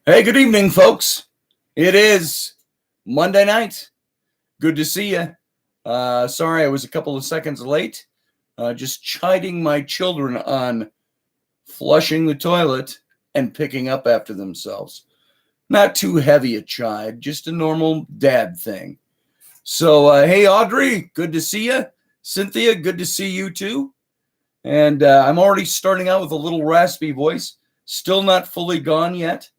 Hey, good evening, folks. It is Monday night. Good to see you. Sorry I was a couple of seconds late. Just chiding my children on flushing the toilet and picking up after themselves. Not too heavy a chide, just a normal dad thing. So, hey, Audrey, good to see you. Cynthia, good to see you too. And I'm already starting out with a little raspy voice. Still not fully gone yet.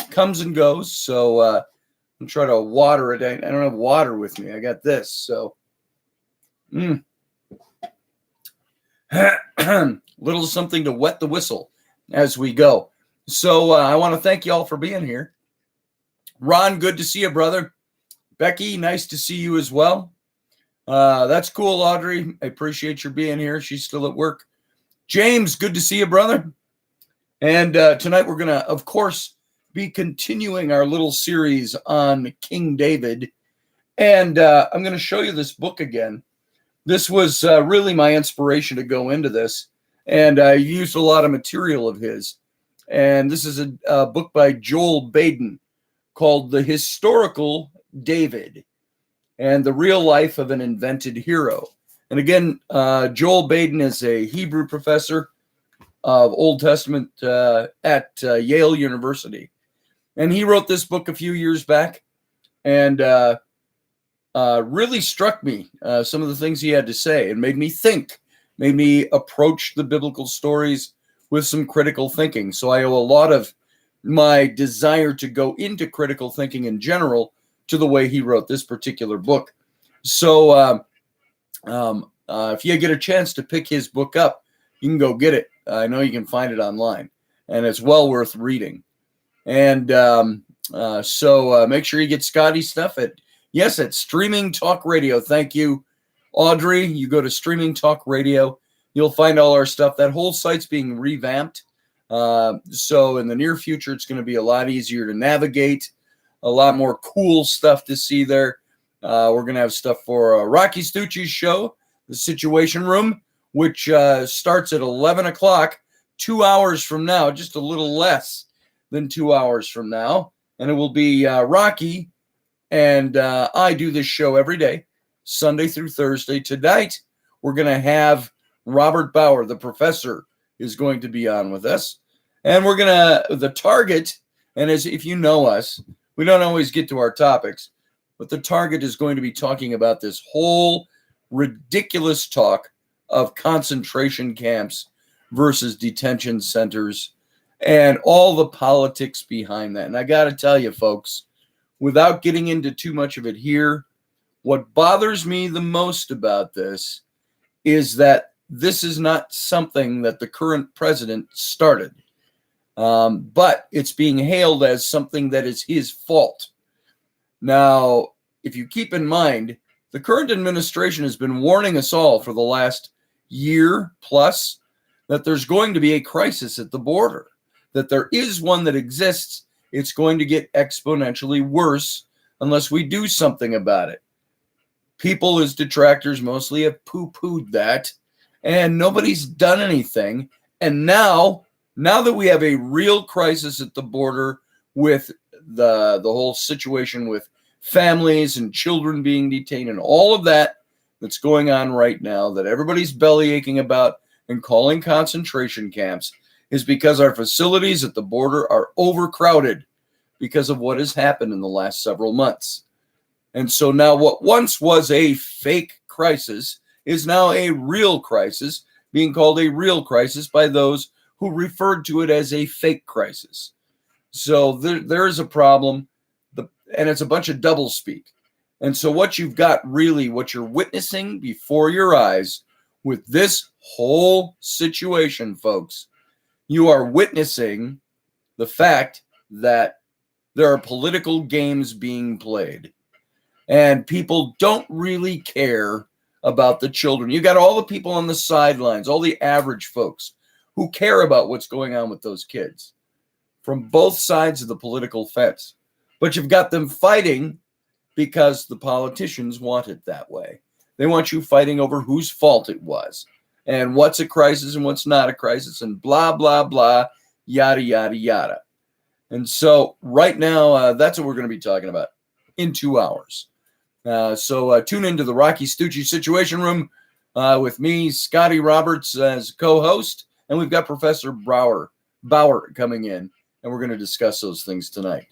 Comes and goes, so I'm trying to water it. I don't have water with me. I got this, so little something to wet the whistle as we go. So I want to thank you all for being here. Ron, good to see you, brother. Becky, nice to see you as well. That's cool, Audrey. I appreciate your being here. She's still at work. James, good to see you, brother. And tonight we're going to, of course, be continuing our little series on King David. And I'm going to show you this book again. This was really my inspiration to go into this. And I used a lot of material of his. And this is a book by Joel Baden called The Historical David and the Real Life of an Invented Hero. And again, Joel Baden is a Hebrew professor of Old Testament at Yale University. And he wrote this book a few years back and really struck me, some of the things he had to say, and made me think, made me approach the biblical stories with some critical thinking. So I owe a lot of my desire to go into critical thinking in general to the way he wrote this particular book. So if you get a chance to pick his book up, you can go get it. I know you can find it online, and it's well worth reading. And so make sure you get Scotty's stuff at Streaming Talk Radio. Thank you, Audrey. You go to Streaming Talk Radio. You'll find all our stuff. That whole site's being revamped. So in the near future, it's going to be a lot easier to navigate, a lot more cool stuff to see there. We're going to have stuff for Rocky Stucci's show, The Situation Room, which starts at 11 o'clock, 2 hours from now, just a little less than 2 hours from now. And it will be Rocky. And I do this show every day, Sunday through Thursday. Tonight, we're going to have Robert Bauer, the professor, is going to be on with us. And we're going to, the target, and as if you know us, we don't always get to our topics, but the target is going to be talking about this whole ridiculous talk of concentration camps versus detention centers and all the politics behind that. And I got to tell you, folks, without getting into too much of it here, what bothers me the most about this is that this is not something that the current president started, but it's being hailed as something that is his fault. Now, if you keep in mind, the current administration has been warning us all for the last year plus that there's going to be a crisis at the border, that there is one that exists. It's going to get exponentially worse unless we do something about it. People as detractors mostly have poo-pooed that, and nobody's done anything. And now that we have a real crisis at the border with the whole situation with families and children being detained and all of that that's going on right now, that everybody's belly aching about and calling concentration camps, is because our facilities at the border are overcrowded because of what has happened in the last several months. And so now what once was a fake crisis is now a real crisis, being called a real crisis by those who referred to it as a fake crisis. So there is a problem, and it's a bunch of doublespeak. And so what you've got really, what you're witnessing before your eyes with this whole situation, folks, you are witnessing the fact that there are political games being played. And people don't really care about the children. You got all the people on the sidelines, all the average folks who care about what's going on with those kids from both sides of the political fence. But you've got them fighting because the politicians want it that way. They want you fighting over whose fault it was and what's a crisis and what's not a crisis and blah, blah, blah, yada, yada, yada. And so right now, that's what we're going to be talking about in 2 hours. So tune into the Rocky Stucci Situation Room with me, Scotty Roberts, as co-host, and we've got Professor Bauer coming in, and we're going to discuss those things tonight.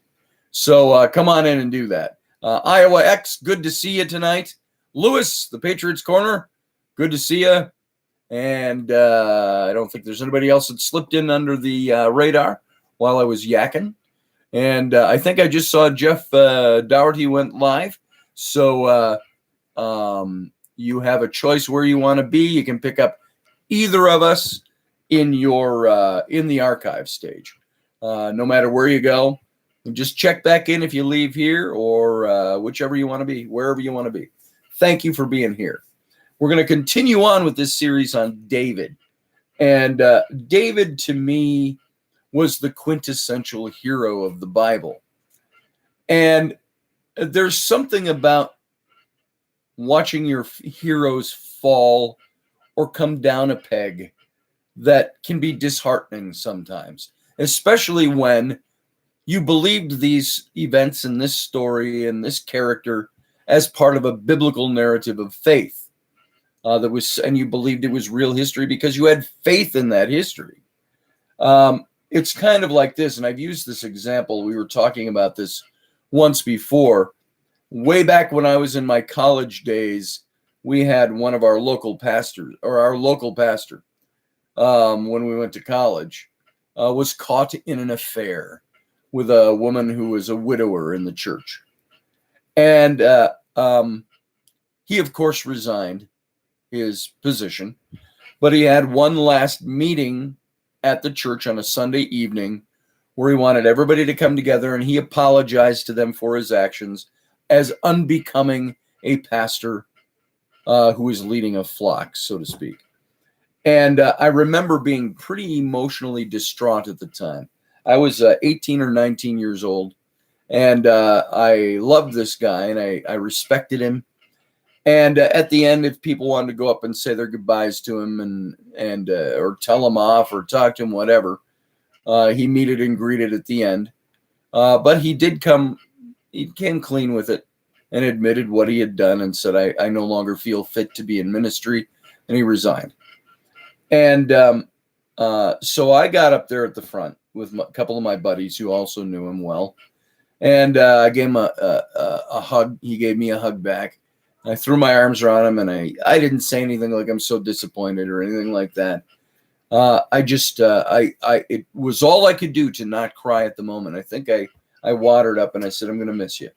So come on in and do that. Iowa X, good to see you tonight. Lewis, the Patriots Corner, good to see you. And I don't think there's anybody else that slipped in under the radar while I was yakking. And I think I just saw Jeff Dougherty went live. So you have a choice where you want to be. You can pick up either of us in your in the archive stage. No matter where you go, and just check back in if you leave here or whichever you want to be, wherever you want to be. Thank you for being here. We're going to continue on with this series on David. And David, to me, was the quintessential hero of the Bible. And there's something about watching your heroes fall or come down a peg that can be disheartening sometimes, especially when you believed these events and this story and this character as part of a biblical narrative of faith. And you believed it was real history because you had faith in that history. It's kind of like this, and I've used this example. We were talking about this once before. Way back when I was in my college days, we had one of our local pastor, when we went to college, was caught in an affair with a woman who was a widower in the church. And he, of course, resigned his position, but he had one last meeting at the church on a Sunday evening where he wanted everybody to come together, and he apologized to them for his actions as unbecoming a pastor who was leading a flock, so to speak. And I remember being pretty emotionally distraught at the time. I was 18 or 19 years old, and I loved this guy, and I respected him. And at the end, if people wanted to go up and say their goodbyes to him and or tell him off or talk to him, whatever, he meted and greeted at the end. But he came clean with it and admitted what he had done and said, I no longer feel fit to be in ministry, and he resigned. And so I got up there at the front with a couple of my buddies who also knew him well. And I gave him a hug. He gave me a hug back. I threw my arms around him, and I didn't say anything like I'm so disappointed or anything like that. It was all I could do to not cry at the moment. I think I watered up and I said, I'm going to miss you.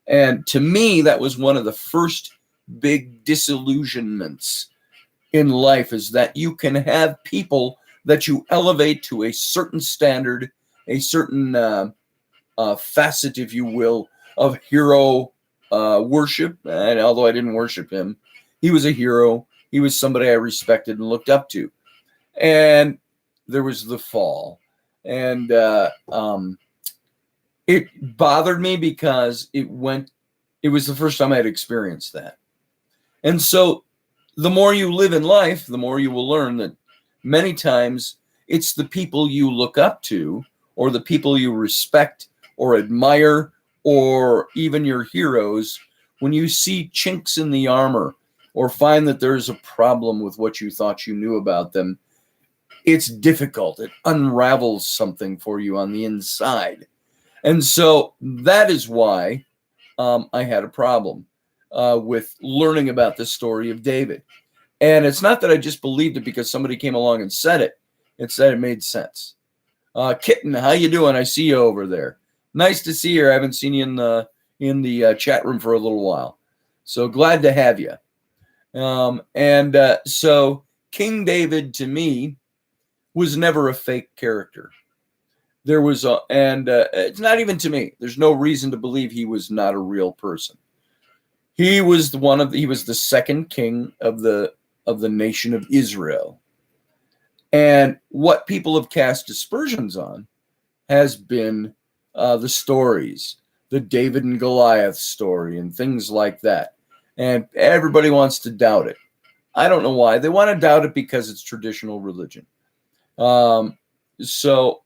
And to me, that was one of the first big disillusionments in life, is that you can have people that you elevate to a certain standard, a certain facet, if you will, of hero worship. And although I didn't worship him, he was a hero. He was somebody I respected and looked up to. And there was the fall. And it bothered me because it was the first time I had experienced that. And so the more you live in life, the more you will learn that many times it's the people you look up to or the people you respect or admire or even your heroes, when you see chinks in the armor or find that there's a problem with what you thought you knew about them, it's difficult. It unravels something for you on the inside. And so that is why I had a problem with learning about the story of David. And it's not that I just believed it because somebody came along and said it. It's that it made sense. Kitten, how you doing? I see you over there. Nice to see you. I haven't seen you in the chat room for a little while. So glad to have you. So King David, to me, was never a fake character. There was it's not even to me. There's no reason to believe he was not a real person. He was the second king of the nation of Israel. And what people have cast aspersions on has been the stories, the David and Goliath story and things like that. And everybody wants to doubt it. I don't know why. They want to doubt it because it's traditional religion. So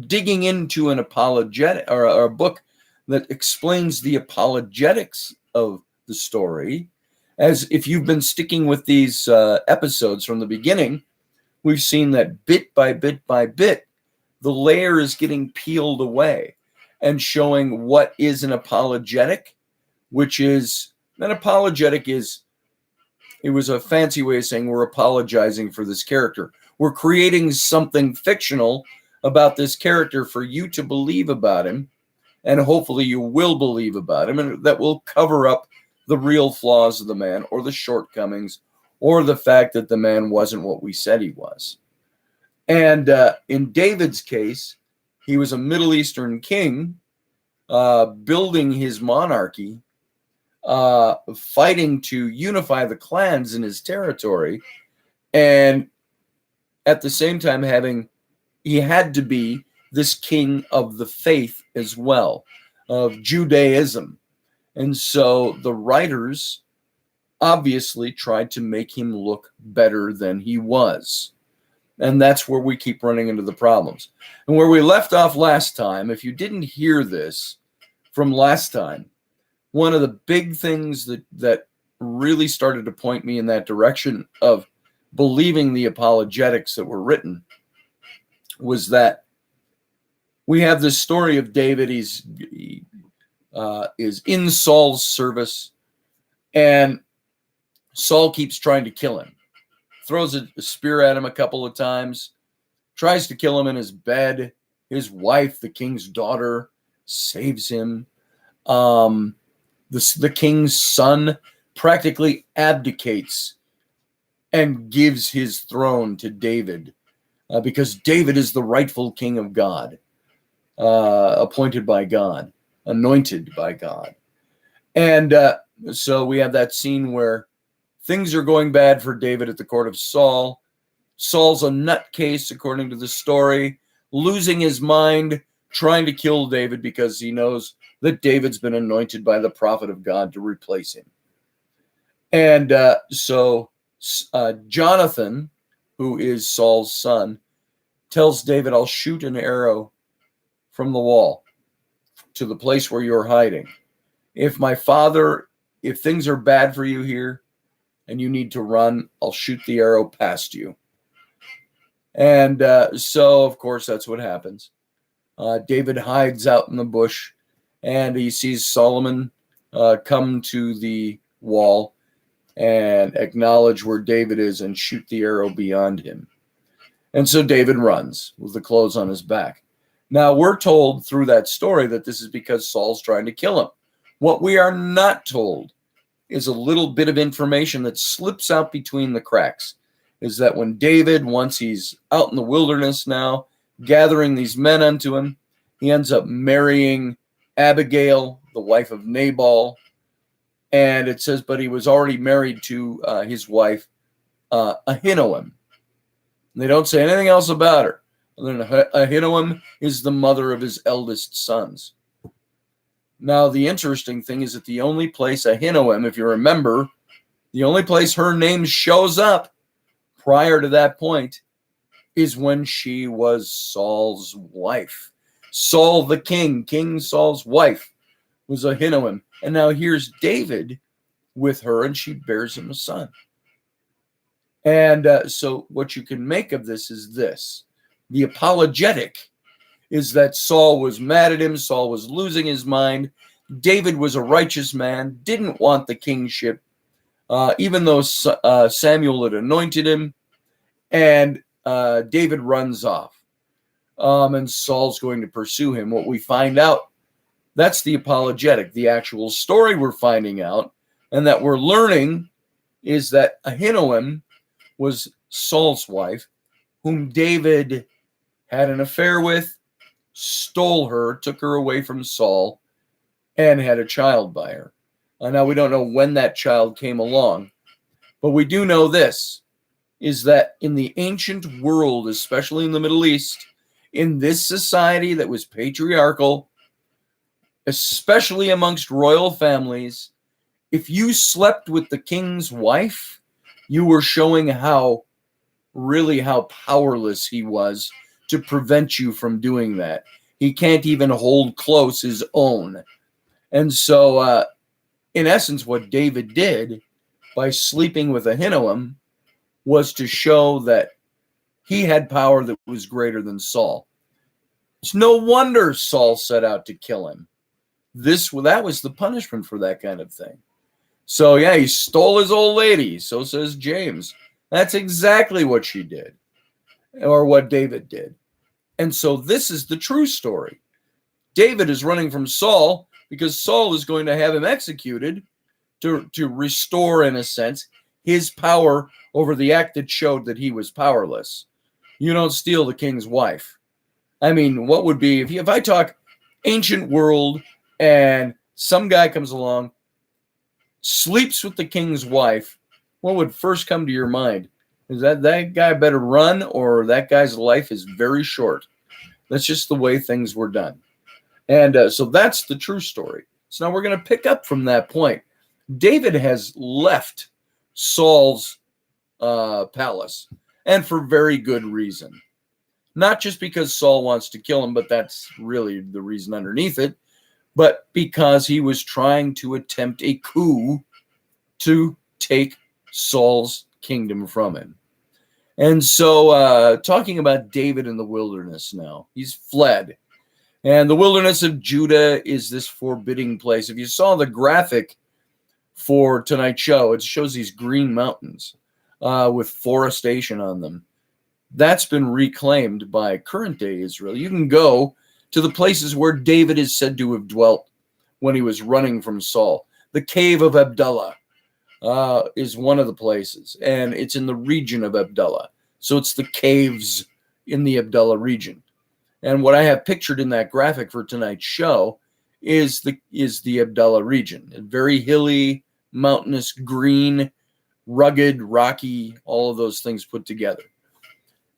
digging into an apologetic or a book that explains the apologetics of the story, as if you've been sticking with these episodes from the beginning, we've seen that bit by bit by bit, the layer is getting peeled away and showing what is an apologetic, which is an apologetic is, it was a fancy way of saying we're apologizing for this character. We're creating something fictional about this character for you to believe about him, and hopefully you will believe about him, and that will cover up the real flaws of the man or the shortcomings or the fact that the man wasn't what we said he was. And in David's case, he was a Middle Eastern king building his monarchy, fighting to unify the clans in his territory, and at the same time he had to be this king of the faith as well, of Judaism. And so the writers obviously tried to make him look better than he was. And that's where we keep running into the problems. And where we left off last time, if you didn't hear this from last time, one of the big things that really started to point me in that direction of believing the apologetics that were written was that we have this story of David. He is in Saul's service, and Saul keeps trying to kill him. Throws a spear at him a couple of times, tries to kill him in his bed. His wife, the king's daughter, saves him. The king's son practically abdicates and gives his throne to David because David is the rightful king of God, appointed by God, anointed by God. And so we have that scene where things are going bad for David at the court of Saul. Saul's a nutcase, according to the story, losing his mind, trying to kill David because he knows that David's been anointed by the prophet of God to replace him. And so Jonathan, who is Saul's son, tells David, I'll shoot an arrow from the wall to the place where you're hiding. If things are bad for you here and you need to run, I'll shoot the arrow past you. And so, of course, that's what happens. David hides out in the bush, and he sees Solomon come to the wall and acknowledge where David is and shoot the arrow beyond him. And so David runs with the clothes on his back. Now, we're told through that story that this is because Saul's trying to kill him. What we are not told is a little bit of information that slips out between the cracks, is that when David, once he's out in the wilderness now, gathering these men unto him, he ends up marrying Abigail, the wife of Nabal. And it says, but he was already married to his wife, Ahinoam. They don't say anything else about her. And then Ahinoam is the mother of his eldest sons. Now, the interesting thing is that the only place Ahinoam, if you remember, the only place her name shows up prior to that point is when she was Saul's wife. Saul the king, King Saul's wife, was Ahinoam. And now here's David with her, and she bears him a son. And so what you can make of this is this. The apologetic is that Saul was mad at him. Saul was losing his mind. David was a righteous man, didn't want the kingship, even though Samuel had anointed him. And David runs off. And Saul's going to pursue him. What we find out, that's the apologetic. The actual story we're finding out and that we're learning is that Ahinoam was Saul's wife, whom David had an affair with, stole her, took her away from Saul, and had a child by her. Now, we don't know when that child came along, but we do know this, is that in the ancient world, especially in the Middle East, in this society that was patriarchal, especially amongst royal families, if you slept with the king's wife, you were showing how powerless he was to prevent you from doing that. He can't even hold close his own. And so, in essence, what David did by sleeping with Ahinoam was to show that he had power that was greater than Saul. It's no wonder Saul set out to kill him. That was the punishment for that kind of thing. So, yeah, he stole his old lady. So says James. That's exactly what she did, or what David did. And so this is the true story. David is running from Saul because Saul is going to have him executed to restore, in a sense, his power over the act that showed that he was powerless. You don't steal the king's wife. I mean, what would be, if I talk ancient world and some guy comes along, sleeps with the king's wife, what would first come to your mind? Is that guy better run, or that guy's life is very short? That's just the way things were done. And so that's the true story. So now we're going to pick up from that point. David has left Saul's palace, and for very good reason. Not just because Saul wants to kill him, but that's really the reason underneath it, but because he was trying to attempt a coup to take Saul's kingdom from him. And so, talking about David in the wilderness now, he's fled. And the wilderness of Judah is this forbidding place. If you saw the graphic for tonight's show, it shows these green mountains with forestation on them. That's been reclaimed by current day Israel. You can go to the places where David is said to have dwelt when he was running from Saul. The cave of Abdullah is one of the places, and it's in the region of Abdullah. So it's the caves in the Abdullah region. And what I have pictured in that graphic for tonight's show is the Abdullah region. Very hilly, mountainous, green, rugged, rocky, all of those things put together.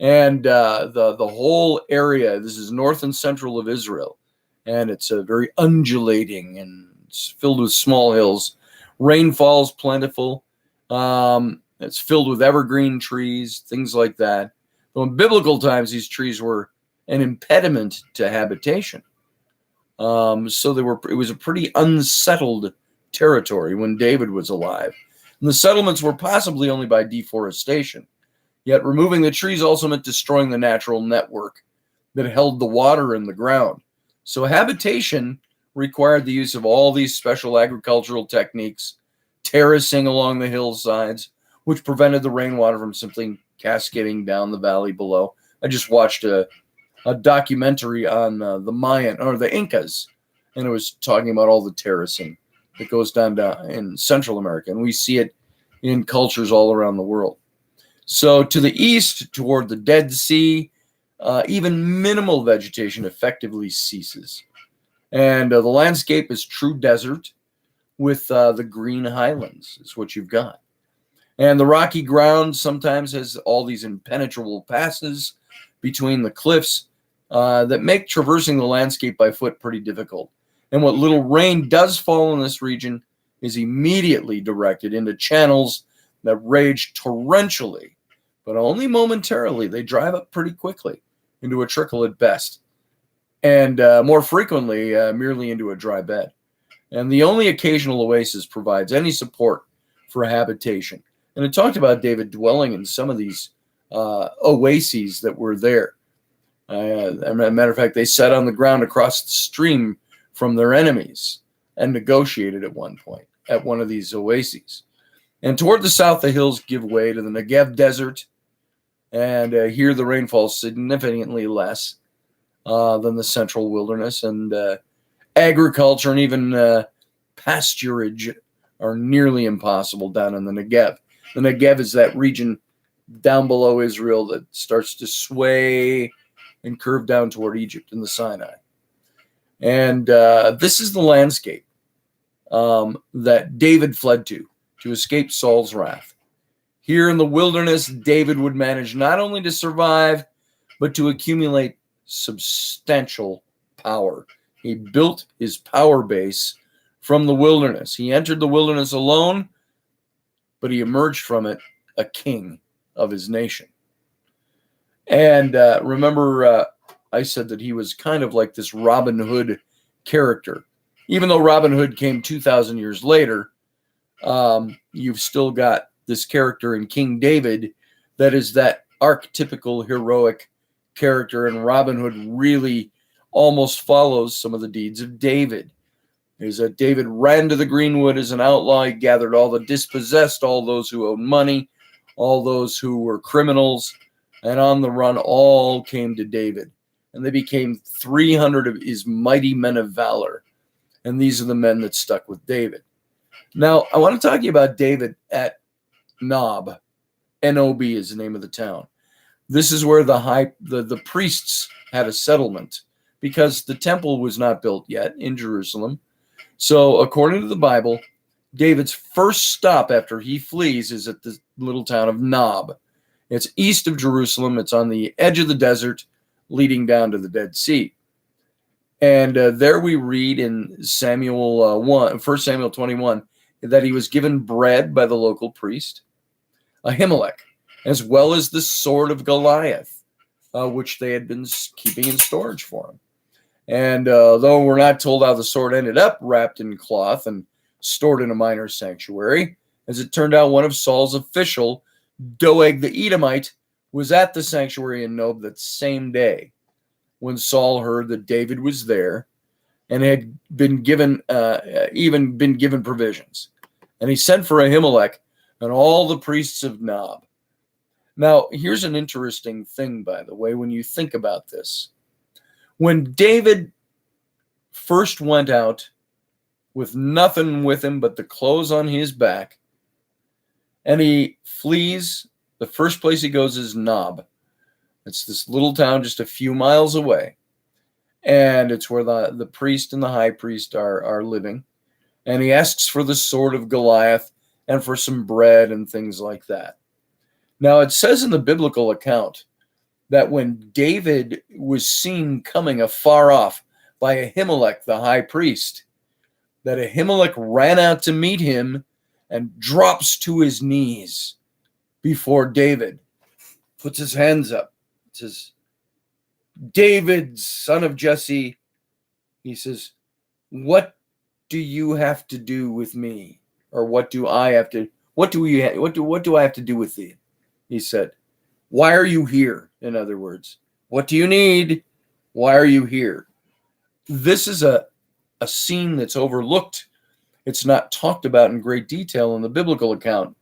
And the whole area, this is north and central of Israel, and it's very undulating, and it's filled with small hills. Rainfall's plentiful. It's filled with evergreen trees, things like that. Though in biblical times, these trees were an impediment to habitation. So it was a pretty unsettled territory when David was alive. And the settlements were possibly only by deforestation. Yet removing the trees also meant destroying the natural network that held the water in the ground. So habitation required the use of all these special agricultural techniques, terracing along the hillsides, which prevented the rainwater from simply cascading down the valley below. I just watched a documentary on the Mayan, or the Incas, and it was talking about all the terracing that goes down in Central America, and we see it in cultures all around the world. So to the east, toward the Dead Sea, even minimal vegetation effectively ceases. And the landscape is true desert with the green highlands is what you've got. And the rocky ground sometimes has all these impenetrable passes between the cliffs that make traversing the landscape by foot pretty difficult. And what little rain does fall in this region is immediately directed into channels that rage torrentially, but only momentarily. They drive up pretty quickly into a trickle at best, and more frequently merely into a dry bed. And the only occasional oasis provides any support for habitation. And it talked about David dwelling in some of these oases that were there. As a matter of fact, they sat on the ground across the stream from their enemies and negotiated at one point at one of these oases. And toward the south, the hills give way to the Negev desert. And here the rainfall is significantly less than the central wilderness. And agriculture and even pasturage are nearly impossible down in the Negev. The Negev is that region down below Israel that starts to sway and curve down toward Egypt and the Sinai. And this is the landscape that David fled to escape Saul's wrath. Here in the wilderness, David would manage not only to survive, but to accumulate substantial power. He built his power base from the wilderness. He entered the wilderness alone, but he emerged from it a king of his nation. And remember, I said that he was kind of like this Robin Hood character. Even though Robin Hood came 2,000 years later, you've still got this character in King David that is that archetypical heroic character, and Robin Hood really almost follows some of the deeds of David. Is that David ran to the Greenwood as an outlaw. He gathered all the dispossessed, all those who owed money, all those who were criminals, and on the run, all came to David. And they became 300 of his mighty men of valor. And these are the men that stuck with David. Now, I want to talk to you about David at Nob. N-O-B is the name of the town. This is where the priests had a settlement, because the temple was not built yet in Jerusalem. So according to the Bible, David's first stop after he flees is at the little town of Nob. It's east of Jerusalem. It's on the edge of the desert leading down to the Dead Sea. And there we read in 1 Samuel 21, that he was given bread by the local priest, Ahimelech, as well as the sword of Goliath, which they had been keeping in storage for him. And though we're not told how the sword ended up wrapped in cloth and stored in a minor sanctuary, as it turned out, one of Saul's official, Doeg the Edomite, was at the sanctuary in Nob that same day when Saul heard that David was there and had been given provisions. And he sent for Ahimelech and all the priests of Nob. Now, here's an interesting thing, by the way, when you think about this. When David first went out with nothing with him but the clothes on his back, and he flees, the first place he goes is Nob. It's this little town just a few miles away. And it's where the priest and the high priest are living. And he asks for the sword of Goliath and for some bread and things like that. Now, it says in the biblical account that when David was seen coming afar off by Ahimelech, the high priest, that Ahimelech ran out to meet him and drops to his knees before David, puts his hands up, says, "David, son of Jesse," he says, "what do you have to do with me? Or what do I have to do with thee?" He said, "Why are you here?" In other words, what do you need? Why are you here? This is a scene that's overlooked. It's not talked about in great detail in the biblical account.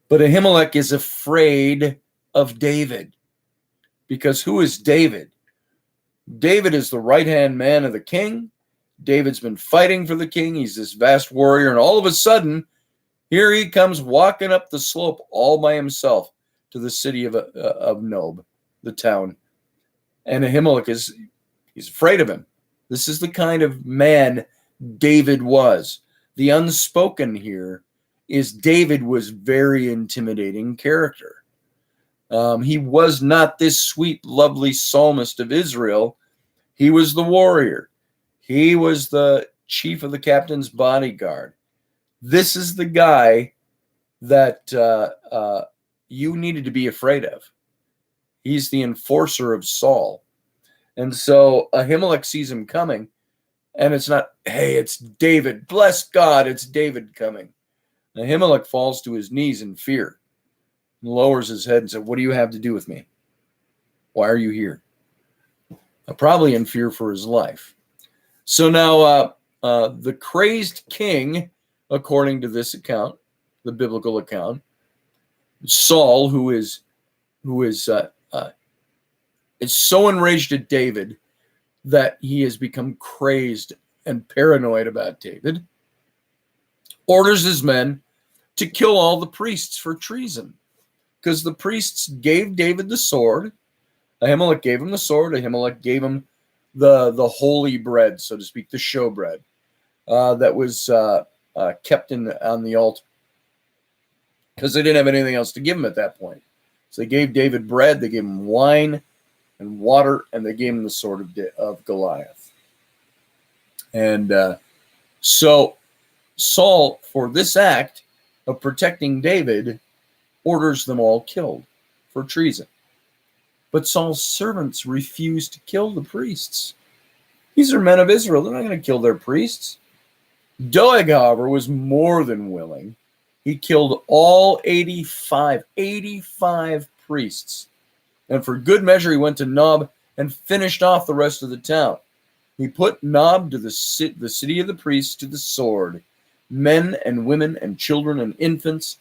But Ahimelech is afraid of David. Because who is David? David is the right-hand man of the king. David's been fighting for the king. He's this vast warrior. And all of a sudden, here he comes walking up the slope all by himself to the city of Nob, the town. And Ahimelech he's afraid of him. This is the kind of man David was. The unspoken here is David was very intimidating character. He was not this sweet, lovely psalmist of Israel. He was the warrior. He was the chief of the captain's bodyguard. This is the guy that you needed to be afraid of. He's the enforcer of Saul. And so Ahimelech sees him coming, and it's not, "Hey, it's David. Bless God, it's David coming." Ahimelech falls to his knees in fear and lowers his head and said, "What do you have to do with me? Why are you here?" Probably in fear for his life. So now the crazed king, according to this account, the biblical account, Saul, who is so enraged at David that he has become crazed and paranoid about David, orders his men to kill all the priests for treason, because the priests gave David the sword. Ahimelech gave him the sword. Ahimelech gave him the holy bread, so to speak, the showbread that was kept on the altar, because they didn't have anything else to give him at that point. So they gave David bread, they gave him wine and water, and they gave him the sword of Goliath. And so Saul, for this act of protecting David, orders them all killed for treason. but Saul's servants refused to kill the priests. These are men of Israel. They're not going to kill their priests. Doeg, however, was more than willing. He killed all 85 priests. And for good measure, he went to Nob and finished off the rest of the town. He put Nob to the city of the priests to the sword, men and women and children and infants,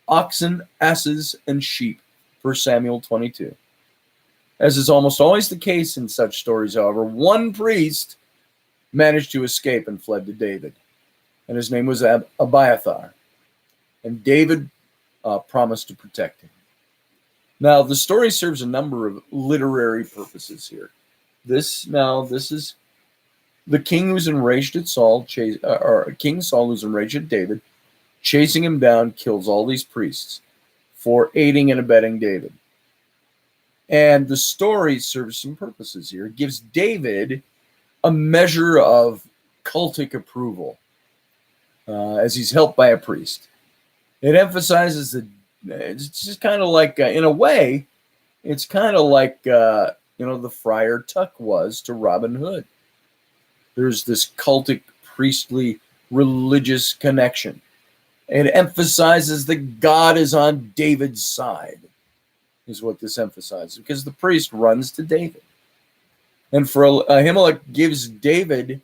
oxen, asses, and sheep. 1 Samuel 22. As is almost always the case in such stories, however, one priest managed to escape and fled to David. And his name was Abiathar. And David promised to protect him. Now, the story serves a number of literary purposes here. This is the king who's enraged at Saul, or King Saul who's enraged at David, chasing him down, kills all these priests for aiding and abetting David. And the story serves some purposes here. It gives David a measure of cultic approval as he's helped by a priest. It emphasizes that it's just kind of like, in a way, it's kind of like, the Friar Tuck was to Robin Hood. There's this cultic, priestly, religious connection. It emphasizes that God is on David's side, is what this emphasizes, because the priest runs to David. And for Ahimelech gives David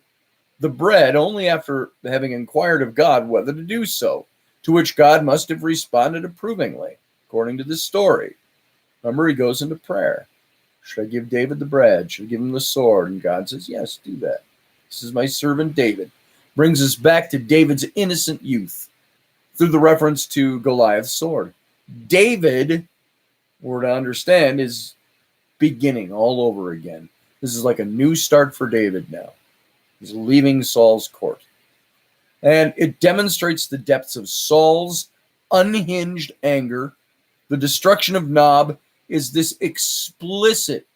the bread only after having inquired of God whether to do so, to which God must have responded approvingly, according to this story. Remember, he goes into prayer. Should I give David the bread? Should I give him the sword? And God says, yes, do that. This is my servant David. Brings us back to David's innocent youth through the reference to Goliath's sword. David, we're to understand, is beginning all over again. This is like a new start for David now. He's leaving Saul's court. And it demonstrates the depths of Saul's unhinged anger. The destruction of Nob is this explicit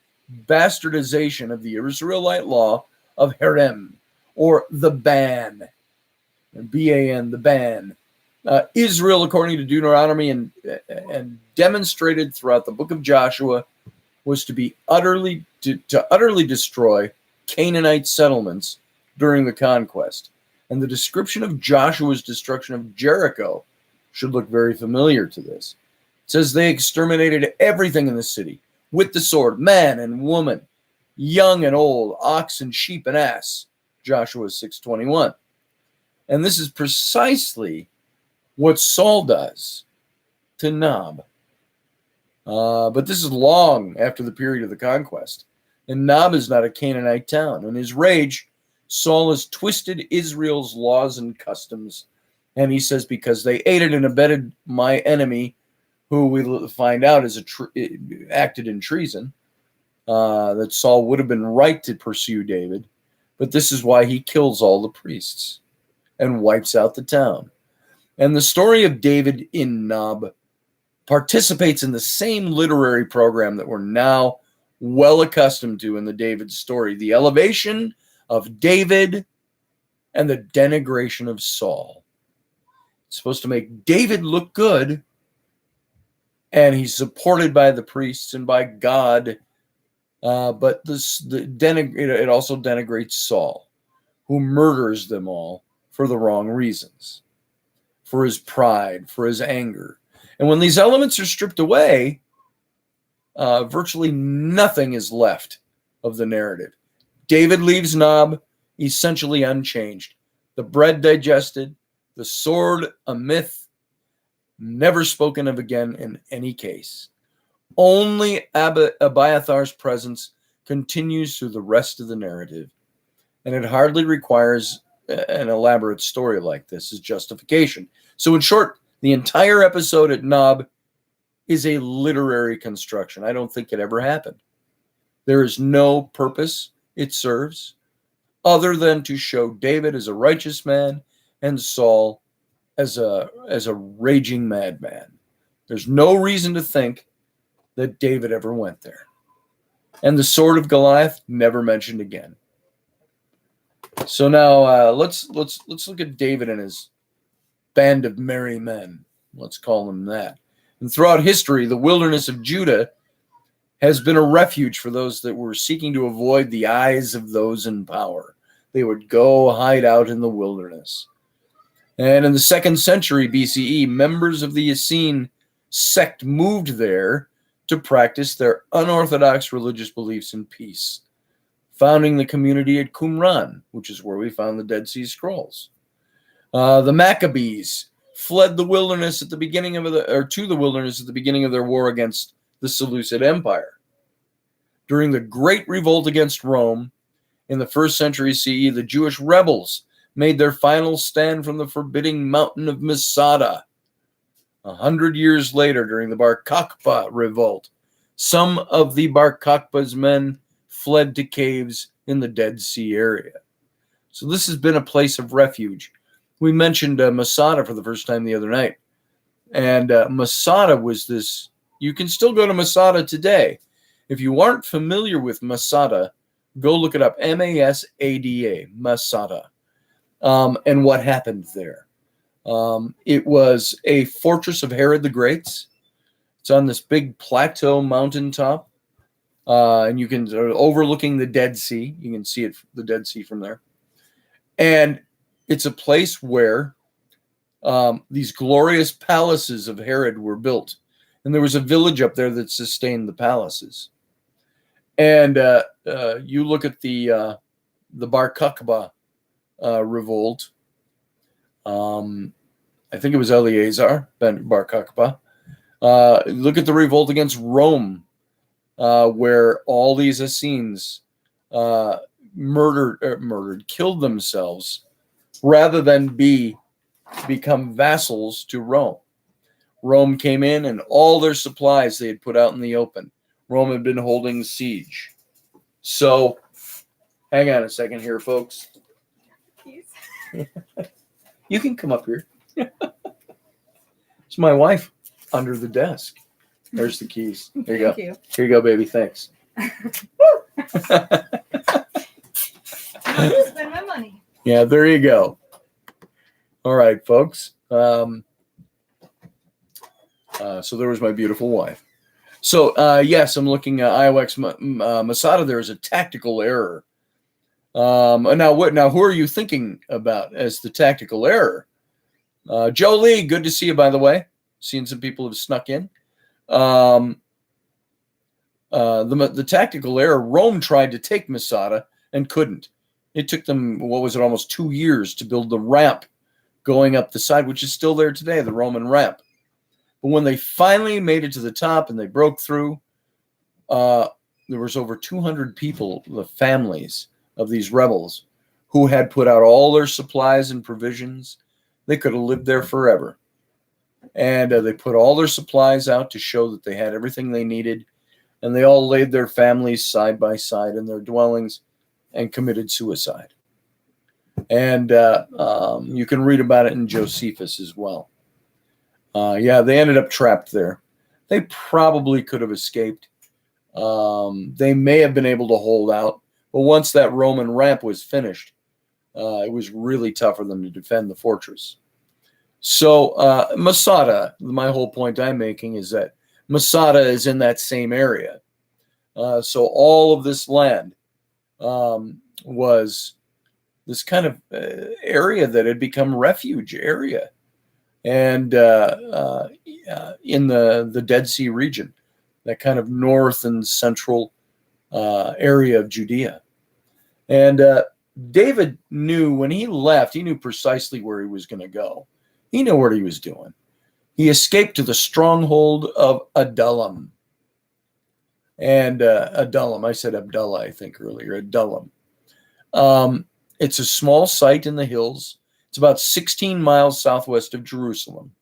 bastardization of the Israelite law of herem, or the ban. B-A-N, the ban. Israel, according to Deuteronomy and demonstrated throughout the book of Joshua, was to utterly destroy Canaanite settlements during the conquest. And the description of Joshua's destruction of Jericho should look very familiar to this. It says they exterminated everything in the city with the sword, man and woman, young and old, ox and sheep and ass. Joshua 6:21. And this is precisely what Saul does to Nob. But this is long after the period of the conquest. And Nob is not a Canaanite town. In his rage, Saul has twisted Israel's laws and customs. And he says, because they aided and abetted my enemy, who we find out is acted in treason, that Saul would have been right to pursue David. But this is why he kills all the priests and wipes out the town. And the story of David in Nob participates in the same literary program that we're now well accustomed to in the David story, the elevation of David and the denigration of Saul. It's supposed to make David look good, and he's supported by the priests and by God, but it also denigrates Saul, who murders them all for the wrong reasons, for his pride, for his anger. And when these elements are stripped away, virtually nothing is left of the narrative. David leaves Nob essentially unchanged. The bread digested, the sword a myth, never spoken of again in any case. Only Abiathar's presence continues through the rest of the narrative, and it hardly requires an elaborate story like this as justification. So in short, the entire episode at Nob is a literary construction. I don't think it ever happened. There is no purpose it serves other than to show David as a righteous man and Saul as a raging madman. There's no reason to think that David ever went there. And the sword of Goliath never mentioned again. So now let's look at David and his band of merry men. Let's call them that. And throughout history, the wilderness of Judah has been a refuge for those that were seeking to avoid the eyes of those in power. They would go hide out in the wilderness. And in the 2nd century BCE, members of the Essene sect moved there to practice their unorthodox religious beliefs in peace, founding the community at Qumran, which is where we found the Dead Sea Scrolls. The Maccabees fled the wilderness at the beginning of to the wilderness at the beginning of their war against the Seleucid Empire. During the Great Revolt against Rome in the 1st century CE, the Jewish rebels made their final stand from the forbidding mountain of Masada. 100 years later, during the Bar Kokhba revolt, some of the Bar Kokhba's men fled to caves in the Dead Sea area. So this has been a place of refuge. We mentioned Masada for the first time the other night. And Masada was this, you can still go to Masada today. If you aren't familiar with Masada, go look it up, Masada, Masada. And what happened there. It was a fortress of Herod the Great's. It's on this big plateau mountaintop. And you can, overlooking the Dead Sea, you can see it, the Dead Sea from there. And it's a place where these glorious palaces of Herod were built. And there was a village up there that sustained the palaces. And you look at the Bar Kokhba revolt. I think it was Eleazar ben Bar Kokhba. Look at the revolt against Rome, where all these Essenes killed themselves rather than become vassals to Rome. Rome came in and all their supplies they had put out in the open. Rome had been holding siege. So, hang on a second here, folks. You can come up here. It's my wife under the desk. There's the keys. There you go. You. Here you go, baby. Thanks. I'll spend my money. Yeah, there you go. All right, folks. So there was my beautiful wife. So, yes, I'm looking at IOX Masada. There is a tactical error. Now, who are you thinking about as the tactical error? Joe Lee, good to see you, by the way. Seeing some people have snuck in. The tactical error, Rome tried to take Masada and couldn't. It took them, almost 2 years to build the ramp going up the side, which is still there today, the Roman ramp. But when they finally made it to the top and they broke through, there was over 200 people, the families of these rebels, who had put out all their supplies and provisions. They could have lived there forever. And they put all their supplies out to show that they had everything they needed. And they all laid their families side by side in their dwellings and committed suicide. And you can read about it in Josephus as well. They ended up trapped there. They probably could have escaped. They may have been able to hold out. But once that Roman ramp was finished, it was really tough for them to defend the fortress. So Masada, my whole point I'm making is that Masada is in that same area. So all of this land was this kind of area that had become refuge area. And in the Dead Sea region, that kind of north and central area of Judea. And David knew when he left, he knew precisely where he was going to go. He knew what he was doing. He escaped to the stronghold of Adullam. And Adullam, I said Abdullah, I think earlier, Adullam. It's a small site in the hills. It's about 16 miles southwest of Jerusalem.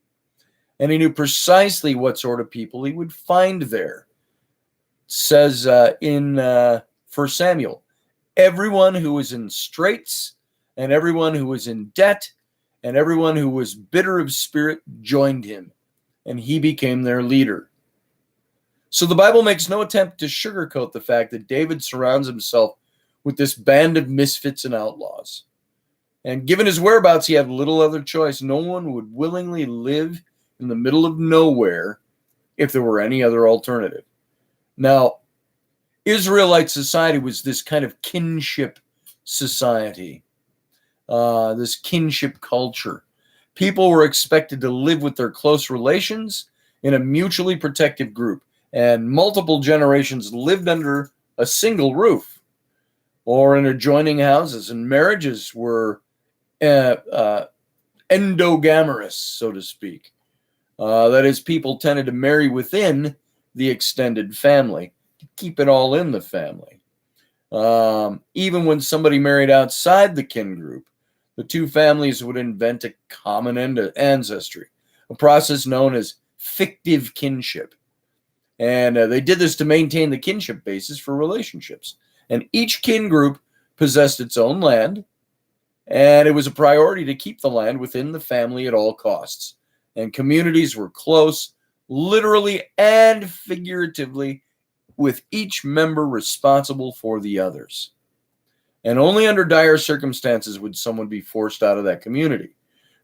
And he knew precisely what sort of people he would find there. It says in 1 Samuel, everyone who was in straits and everyone who was in debt and everyone who was bitter of spirit joined him, and he became their leader. So the Bible makes no attempt to sugarcoat the fact that David surrounds himself with this band of misfits and outlaws. And given his whereabouts, he had little other choice. No one would willingly live in the middle of nowhere if there were any other alternative. Now, Israelite society was this kind of kinship society, this kinship culture. People were expected to live with their close relations in a mutually protective group, and multiple generations lived under a single roof or in adjoining houses, and marriages were endogamous, so to speak. That is, people tended to marry within the extended family to keep it all in the family. Even when somebody married outside the kin group, the two families would invent a common ancestry, a process known as fictive kinship. And they did this to maintain the kinship basis for relationships. And each kin group possessed its own land, and it was a priority to keep the land within the family at all costs. And communities were close, literally and figuratively, with each member responsible for the others. And only under dire circumstances would someone be forced out of that community.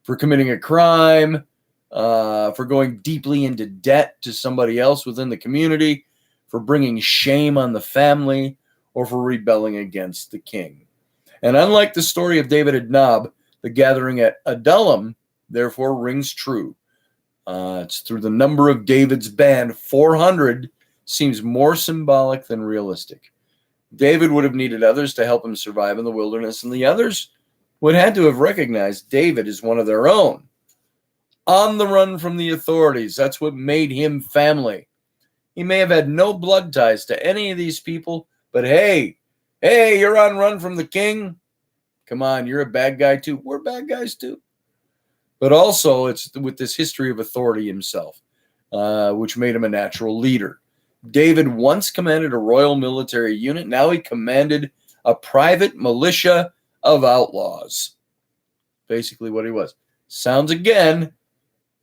For committing a crime, for going deeply into debt to somebody else within the community, for bringing shame on the family, or for rebelling against the king. And unlike the story of David and Nob, the gathering at Adullam, therefore, rings true. It's through the number of David's band, 400, seems more symbolic than realistic. David would have needed others to help him survive in the wilderness, and the others would have had to have recognized David as one of their own. On the run from the authorities, that's what made him family. He may have had no blood ties to any of these people, but hey, you're on run from the king? Come on, you're a bad guy too. We're bad guys too. But also, it's with this history of authority himself, which made him a natural leader. David once commanded a royal military unit. Now he commanded a private militia of outlaws. Basically what he was. Sounds again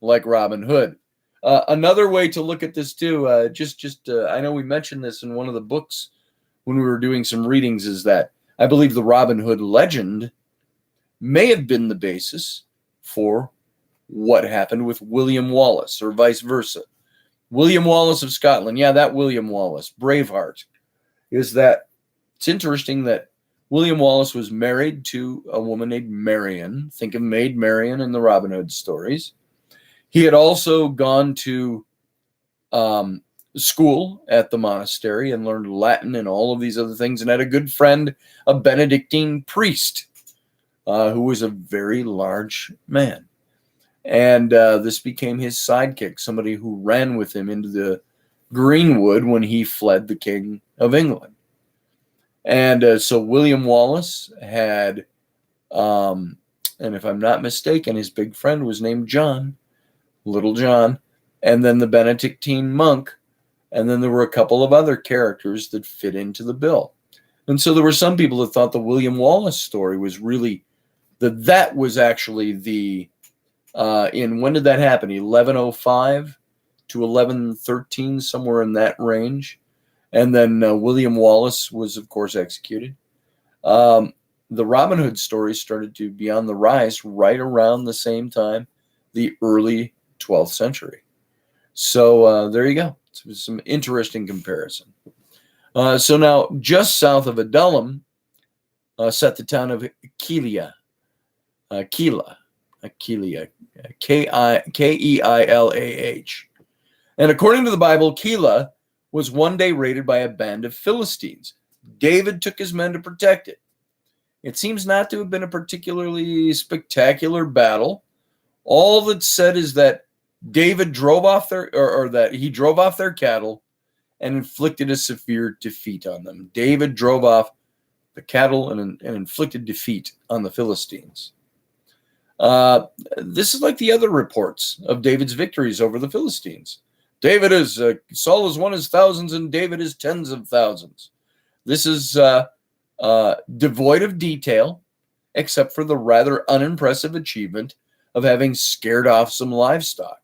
like Robin Hood. Another way to look at this too, I know we mentioned this in one of the books when we were doing some readings, is that I believe the Robin Hood legend may have been the basis for what happened with William Wallace, or vice versa. William Wallace of Scotland, that William Wallace, Braveheart, is that it's interesting that William Wallace was married to a woman named Marian. Think of Maid Marian in the Robin Hood stories. He had also gone to school at the monastery and learned Latin and all of these other things, and had a good friend, a Benedictine priest, who was a very large man. And this became his sidekick, somebody who ran with him into the Greenwood when he fled the King of England. And so William Wallace had, and if I'm not mistaken, his big friend was named John, Little John, and then the Benedictine monk, and then there were a couple of other characters that fit into the bill. And so there were some people that thought the William Wallace story was really, that was actually the, when did that happen? 1105 to 1113, somewhere in that range. And then William Wallace was, of course, executed. The Robin Hood story started to be on the rise right around the same time, the early 12th century. So there you go. It's some interesting comparison. So now, just south of Adullam, sat the town of Keilah, Keilah. And according to the Bible, Keilah was one day raided by a band of Philistines. David took his men to protect it. It seems not to have been a particularly spectacular battle. All that's said is that David drove off their cattle and inflicted a severe defeat on them. David drove off the cattle and inflicted defeat on the Philistines. This is like the other reports of David's victories over the Philistines. Saul has won his thousands and David his tens of thousands. This is devoid of detail, except for the rather unimpressive achievement of having scared off some livestock.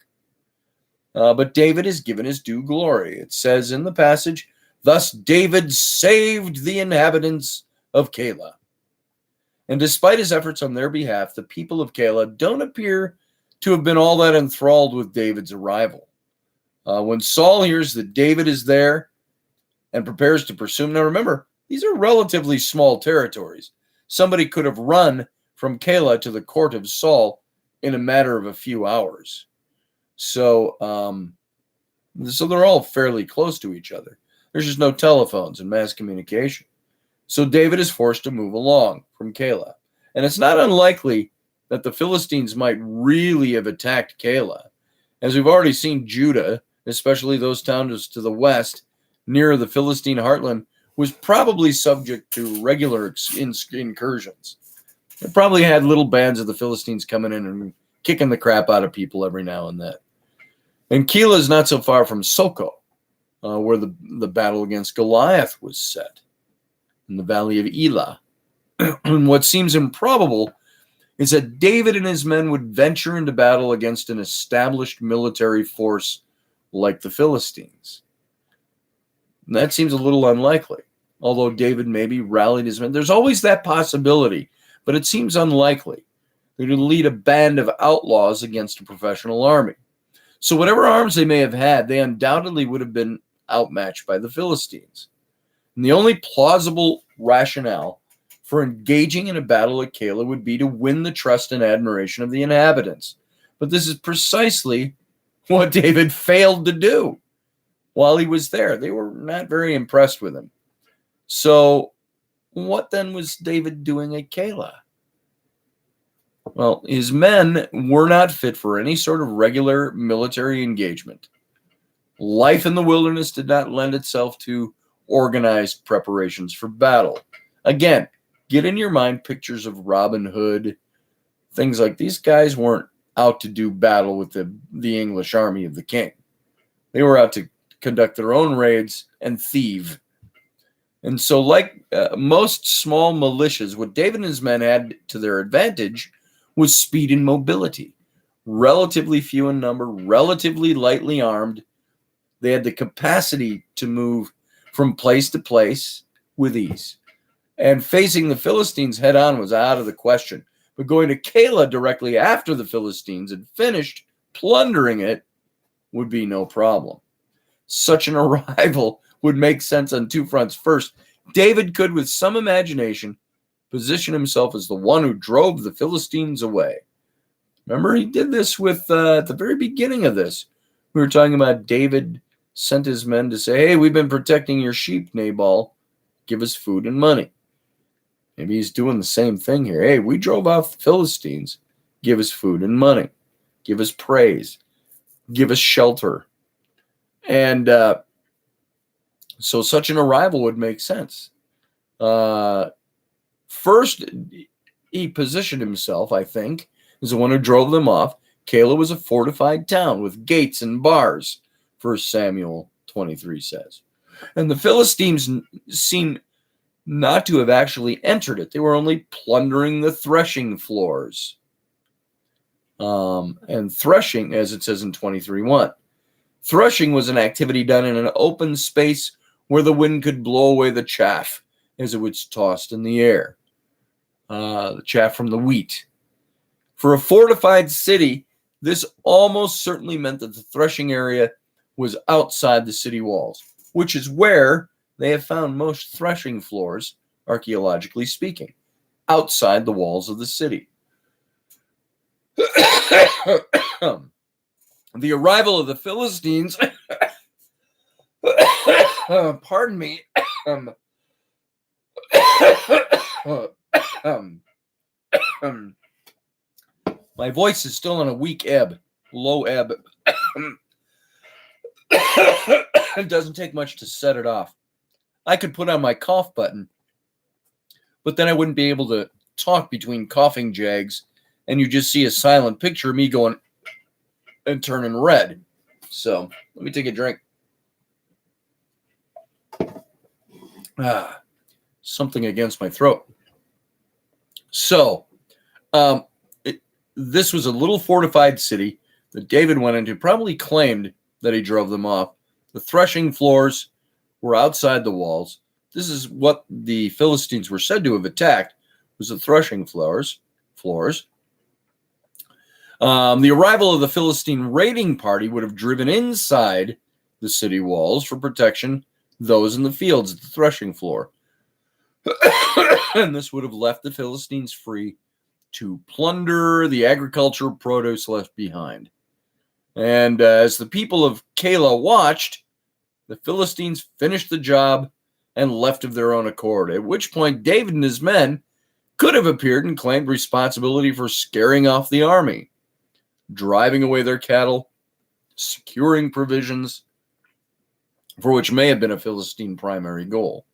But David is given his due glory. It says in the passage, "Thus David saved the inhabitants of Keilah." And despite his efforts on their behalf, the people of Keilah don't appear to have been all that enthralled with David's arrival. When Saul hears that David is there, and prepares to pursue him. Now remember, these are relatively small territories. Somebody could have run from Keilah to the court of Saul in a matter of a few hours. So they're all fairly close to each other. There's just no telephones and mass communication. So David is forced to move along from Keilah. And it's not unlikely that the Philistines might really have attacked Keilah. As we've already seen, Judah, especially those towns to the west, near the Philistine heartland, was probably subject to regular incursions. It probably had little bands of the Philistines coming in and kicking the crap out of people every now and then. And Keilah is not so far from Soko, where the battle against Goliath was set, in the valley of Elah. And what seems improbable is that David and his men would venture into battle against an established military force like the Philistines. And that seems a little unlikely, although David maybe rallied his men. There's always that possibility, but it seems unlikely that he would lead a band of outlaws against a professional army. So whatever arms they may have had, they undoubtedly would have been outmatched by the Philistines. And the only plausible rationale for engaging in a battle at Keilah would be to win the trust and admiration of the inhabitants. But this is precisely what David failed to do while he was there. They were not very impressed with him. So what then was David doing at Keilah? Well, his men were not fit for any sort of regular military engagement. Life in the wilderness did not lend itself to organized preparations for battle. Again, get in your mind pictures of Robin Hood, things like these guys weren't out to do battle with the English army of the king. They were out to conduct their own raids and thieve. And so like most small militias, what David and his men had to their advantage was speed and mobility. Relatively few in number, relatively lightly armed. They had the capacity to move from place to place with ease. And facing the Philistines head on was out of the question. But going to Keilah directly after the Philistines had finished plundering it would be no problem. Such an arrival would make sense on two fronts. First, David could, with some imagination, position himself as the one who drove the Philistines away. Remember, he did this with, at the very beginning of this, we were talking about David sent his men to say, hey, we've been protecting your sheep, Nabal. Give us food and money. Maybe he's doing the same thing here. Hey, we drove off the Philistines. Give us food and money. Give us praise. Give us shelter. And so such an arrival would make sense. First, he positioned himself, I think, as the one who drove them off. Keilah was a fortified town with gates and bars, 1 Samuel 23 says. And the Philistines seem not to have actually entered it. They were only plundering the threshing floors. And threshing, as it says in 23:1, threshing was an activity done in an open space where the wind could blow away the chaff as it was tossed in the air. The chaff from the wheat. For a fortified city, this almost certainly meant that the threshing area was outside the city walls, which is where they have found most threshing floors, archaeologically speaking, outside the walls of the city. The arrival of the Philistines, pardon me, my voice is still on a weak ebb, low ebb. It doesn't take much to set it off. I could put on my cough button, but then I wouldn't be able to talk between coughing jags, and you just see a silent picture of me going and turning red. So let me take a drink. Something against my throat. So this was a little fortified city that David went into, probably claimed that he drove them off. The threshing floors were outside the walls. This is what the Philistines were said to have attacked, was the threshing floors. The arrival of the Philistine raiding party would have driven inside the city walls for protection those in the fields at the threshing floor. And this would have left the Philistines free to plunder the agricultural produce left behind. And as the people of Keilah watched, the Philistines finished the job and left of their own accord, at which point David and his men could have appeared and claimed responsibility for scaring off the army, driving away their cattle, securing provisions, for which may have been a Philistine primary goal.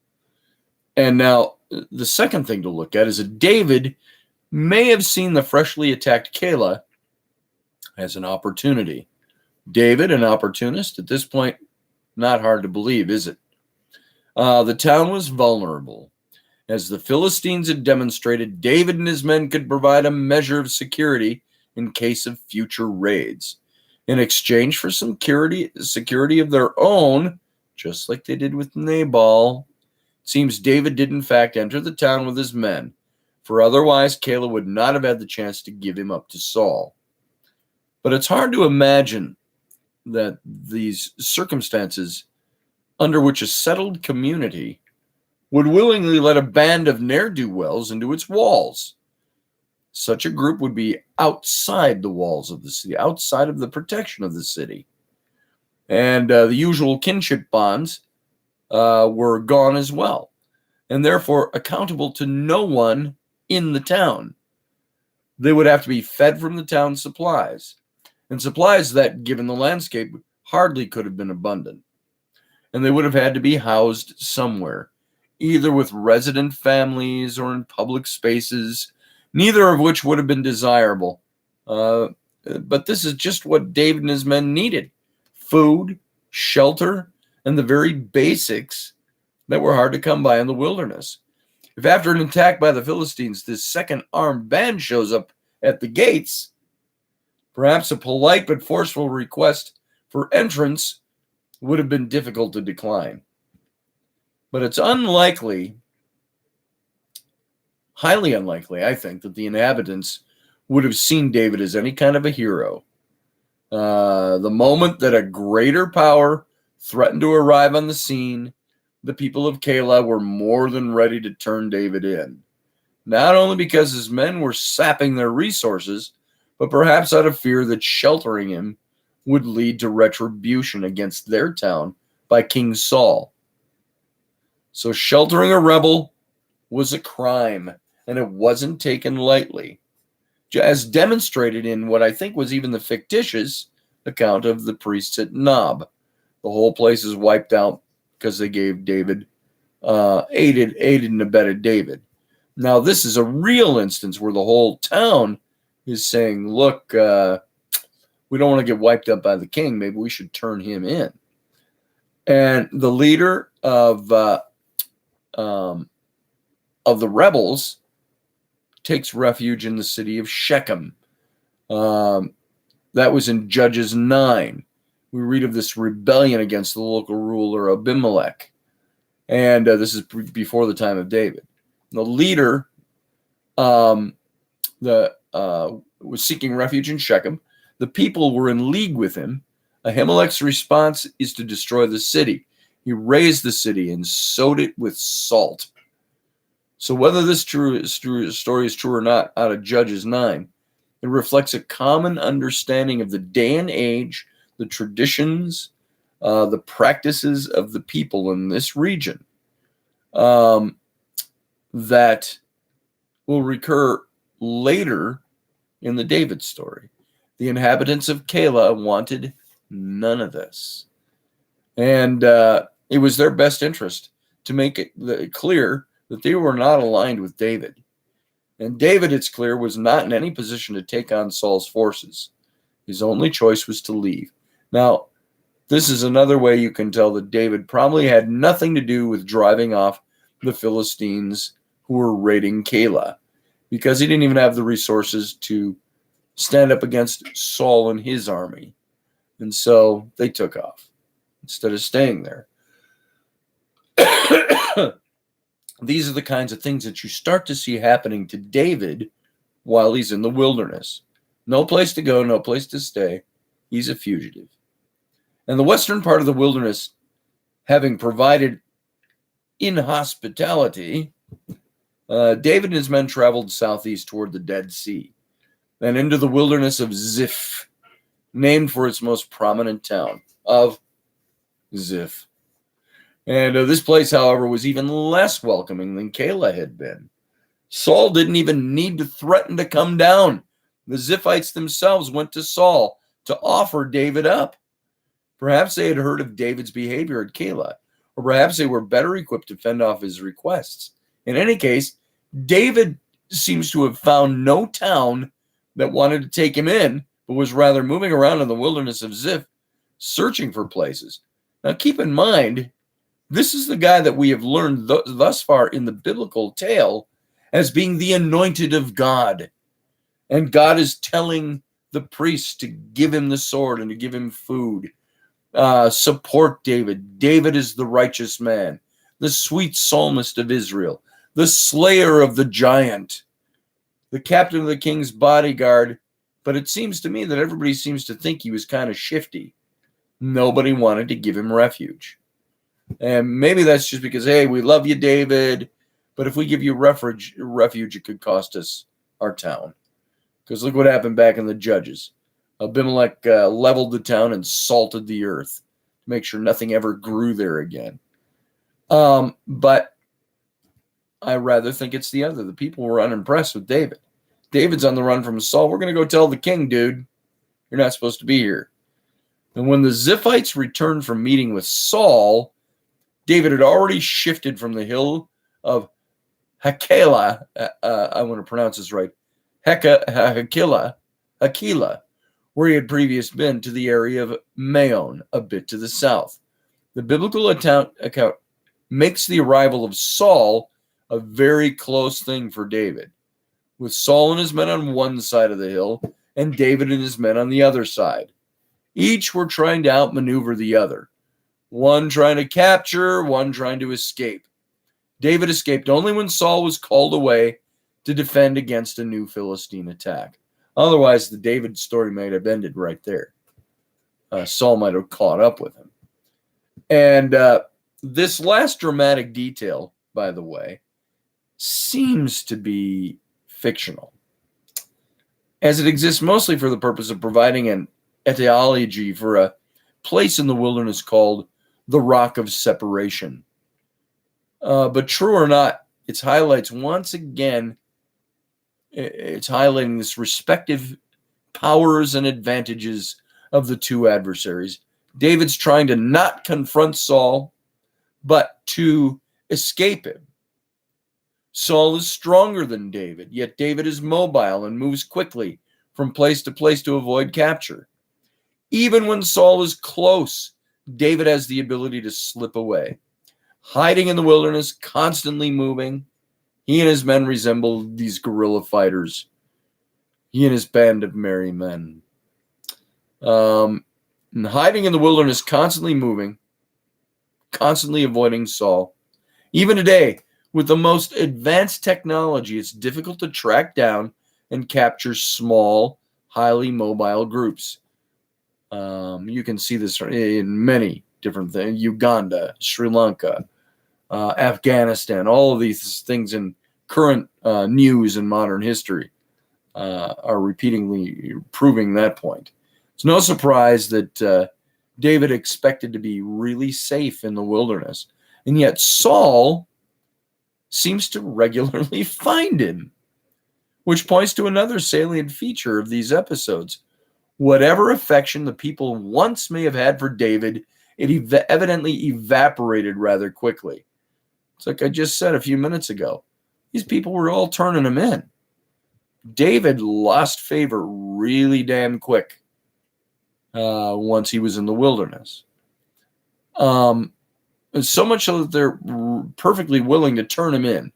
And now, the second thing to look at is that David may have seen the freshly attacked Keilah as an opportunity. David, an opportunist, at this point, not hard to believe, is it? The town was vulnerable. As the Philistines had demonstrated, David and his men could provide a measure of security in case of future raids. In exchange for some security of their own, just like they did with Nabal, it seems David did in fact enter the town with his men, for otherwise Keilah would not have had the chance to give him up to Saul. But it's hard to imagine that these circumstances under which a settled community would willingly let a band of ne'er-do-wells into its walls. Such a group would be outside the walls of the city, outside of the protection of the city. And the usual kinship bonds were gone as well, and therefore accountable to no one in the town. They would have to be fed from the town's supplies, and supplies that, given the landscape, hardly could have been abundant. And they would have had to be housed somewhere, either with resident families or in public spaces, neither of which would have been desirable. But this is just what David and his men needed: food, shelter, and the very basics that were hard to come by in the wilderness. If after an attack by the Philistines, this second armed band shows up at the gates, perhaps a polite but forceful request for entrance would have been difficult to decline. But it's unlikely, highly unlikely, I think, that the inhabitants would have seen David as any kind of a hero. The moment that a greater power threatened to arrive on the scene, the people of Keilah were more than ready to turn David in. Not only because his men were sapping their resources, but perhaps out of fear that sheltering him would lead to retribution against their town by King Saul. So sheltering a rebel was a crime, and it wasn't taken lightly, as demonstrated in what I think was even the fictitious account of the priests at Nob. The whole place is wiped out because they gave David, aided and abetted David. Now, this is a real instance where the whole town is saying, look, we don't want to get wiped up by the king. Maybe we should turn him in. And the leader of the rebels takes refuge in the city of Shechem. That was in Judges 9. We read of this rebellion against the local ruler Abimelech. And this is before the time of David. The leader was seeking refuge in Shechem. The people were in league with him. Ahimelech's response is to destroy the city. He razed the city and sowed it with salt. So whether this story is true or not, out of Judges 9, it reflects a common understanding of the day and age, the traditions, the practices of the people in this region that will recur later in the David story. The inhabitants of Keilah wanted none of this. And it was their best interest to make it clear that they were not aligned with David. And David, it's clear, was not in any position to take on Saul's forces. His only choice was to leave. Now, this is another way you can tell that David probably had nothing to do with driving off the Philistines who were raiding Keilah, because he didn't even have the resources to stand up against Saul and his army. And so they took off instead of staying there. These are the kinds of things that you start to see happening to David while he's in the wilderness. No place to go, no place to stay. He's a fugitive. And the western part of the wilderness Having provided inhospitality, David and his men traveled southeast toward the Dead Sea, then into the wilderness of Ziph, named for its most prominent town of Ziph. And this place, however, was even less welcoming than Keilah had been. Saul didn't even need to threaten to come down. The Ziphites themselves went to Saul to offer David up. Perhaps they had heard of David's behavior at Keilah, or perhaps they were better equipped to fend off his requests. In any case, David seems to have found no town that wanted to take him in, but was rather moving around in the wilderness of Ziph, searching for places. Now keep in mind, this is the guy that we have learned thus far in the biblical tale as being the anointed of God. And God is telling the priests to give him the sword and to give him food. Support David. David is the righteous man, the sweet psalmist of Israel, the slayer of the giant, the captain of the king's bodyguard. But it seems to me that everybody seems to think he was kind of shifty. Nobody wanted to give him refuge. And maybe that's just because, hey, we love you, David, but if we give you refuge, it could cost us our town. Because look what happened back in the Judges. Abimelech leveled the town and salted the earth to make sure nothing ever grew there again. But I rather think it's the other. The people were unimpressed with David. David's on the run from Saul. We're going to go tell the king, dude, you're not supposed to be here. And when the Ziphites returned from meeting with Saul, David had already shifted from the hill of Hakilah, I want to pronounce this right, Hakilah, where he had previously been, to the area of Maon, a bit to the south. The biblical account makes the arrival of Saul a very close thing for David, with Saul and his men on one side of the hill and David and his men on the other side. Each were trying to outmaneuver the other, one trying to capture, one trying to escape. David escaped only when Saul was called away to defend against a new Philistine attack. Otherwise, the David story might have ended right there. Saul might have caught up with him. And this last dramatic detail, by the way, seems to be fictional, as it exists mostly for the purpose of providing an etiology for a place in the wilderness called the Rock of Separation. But true or not, it's highlighting this respective powers and advantages of the two adversaries. David's trying to not confront Saul, but to escape him. Saul is stronger than David, yet David is mobile and moves quickly from place to place to avoid capture. Even when Saul is close, David has the ability to slip away. Hiding in the wilderness, constantly moving, he and his men resemble these guerrilla fighters. He and his band of merry men. And hiding in the wilderness, constantly moving, constantly avoiding Saul. Even today, with the most advanced technology, it's difficult to track down and capture small, highly mobile groups. You can see this in many different things. Uganda, Sri Lanka, Afghanistan, all of these things in current news and modern history are repeatedly proving that point. It's no surprise that David expected to be really safe in the wilderness, and yet Saul seems to regularly find him, which points to another salient feature of these episodes. Whatever affection the people once may have had for David, it evidently evaporated rather quickly. It's like I just said a few minutes ago. These people were all turning him in. David lost favor really damn quick once he was in the wilderness. And so much so that they're perfectly willing to turn him in.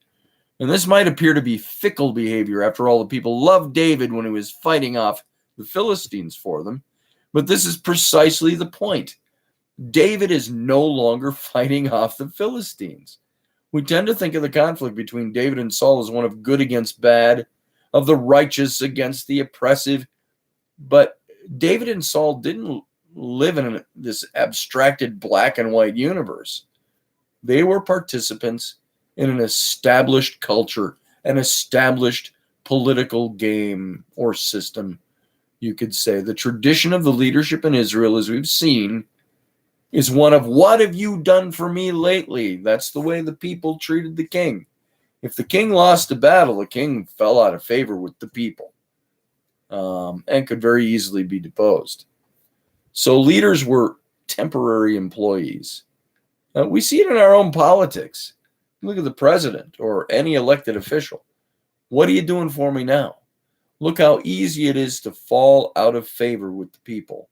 And this might appear to be fickle behavior. After all, the people loved David when he was fighting off the Philistines for them. But this is precisely the point. David is no longer fighting off the Philistines. We tend to think of the conflict between David and Saul as one of good against bad, of the righteous against the oppressive. But David and Saul didn't live in this abstracted black and white universe. They were participants in an established culture, an established political game or system, you could say. The tradition of the leadership in Israel, as we've seen, is one of, what have you done for me lately? That's the way the people treated the king. If the king lost a battle, the king fell out of favor with the people, and could very easily be deposed. So leaders were temporary employees. We see it in our own politics. Look at the president or any elected official. What are you doing for me now? Look how easy it is to fall out of favor with the people,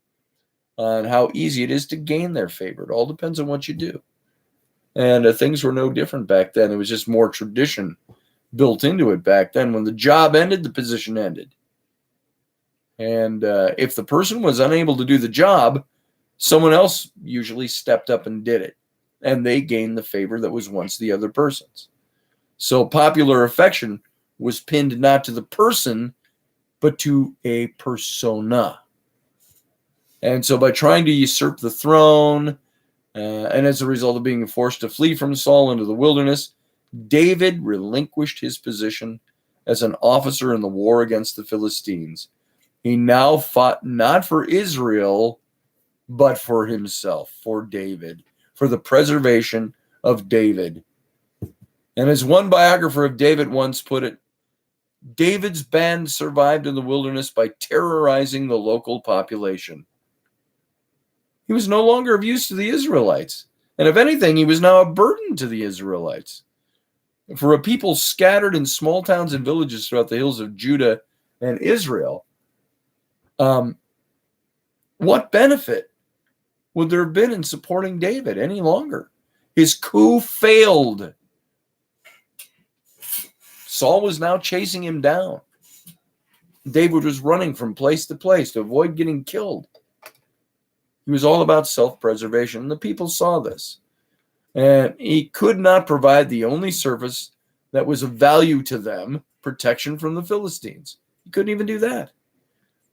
and how easy it is to gain their favor. It all depends on what you do. And things were no different back then. It was just more tradition built into it back then. When the job ended, the position ended. And if the person was unable to do the job, someone else usually stepped up and did it. And they gained the favor that was once the other person's. So popular affection was pinned not to the person, but to a persona. And so by trying to usurp the throne, and as a result of being forced to flee from Saul into the wilderness, David relinquished his position as an officer in the war against the Philistines. He now fought not for Israel, but for himself, for David, for the preservation of David. And as one biographer of David once put it, David's band survived in the wilderness by terrorizing the local population. He was no longer of use to the Israelites. And if anything, he was now a burden to the Israelites. For a people scattered in small towns and villages throughout the hills of Judah and Israel, what benefit would there have been in supporting David any longer? His coup failed. Saul was now chasing him down. David was running from place to place to avoid getting killed. He was all about self-preservation, and the people saw this. And he could not provide the only service that was of value to them, protection from the Philistines. He couldn't even do that.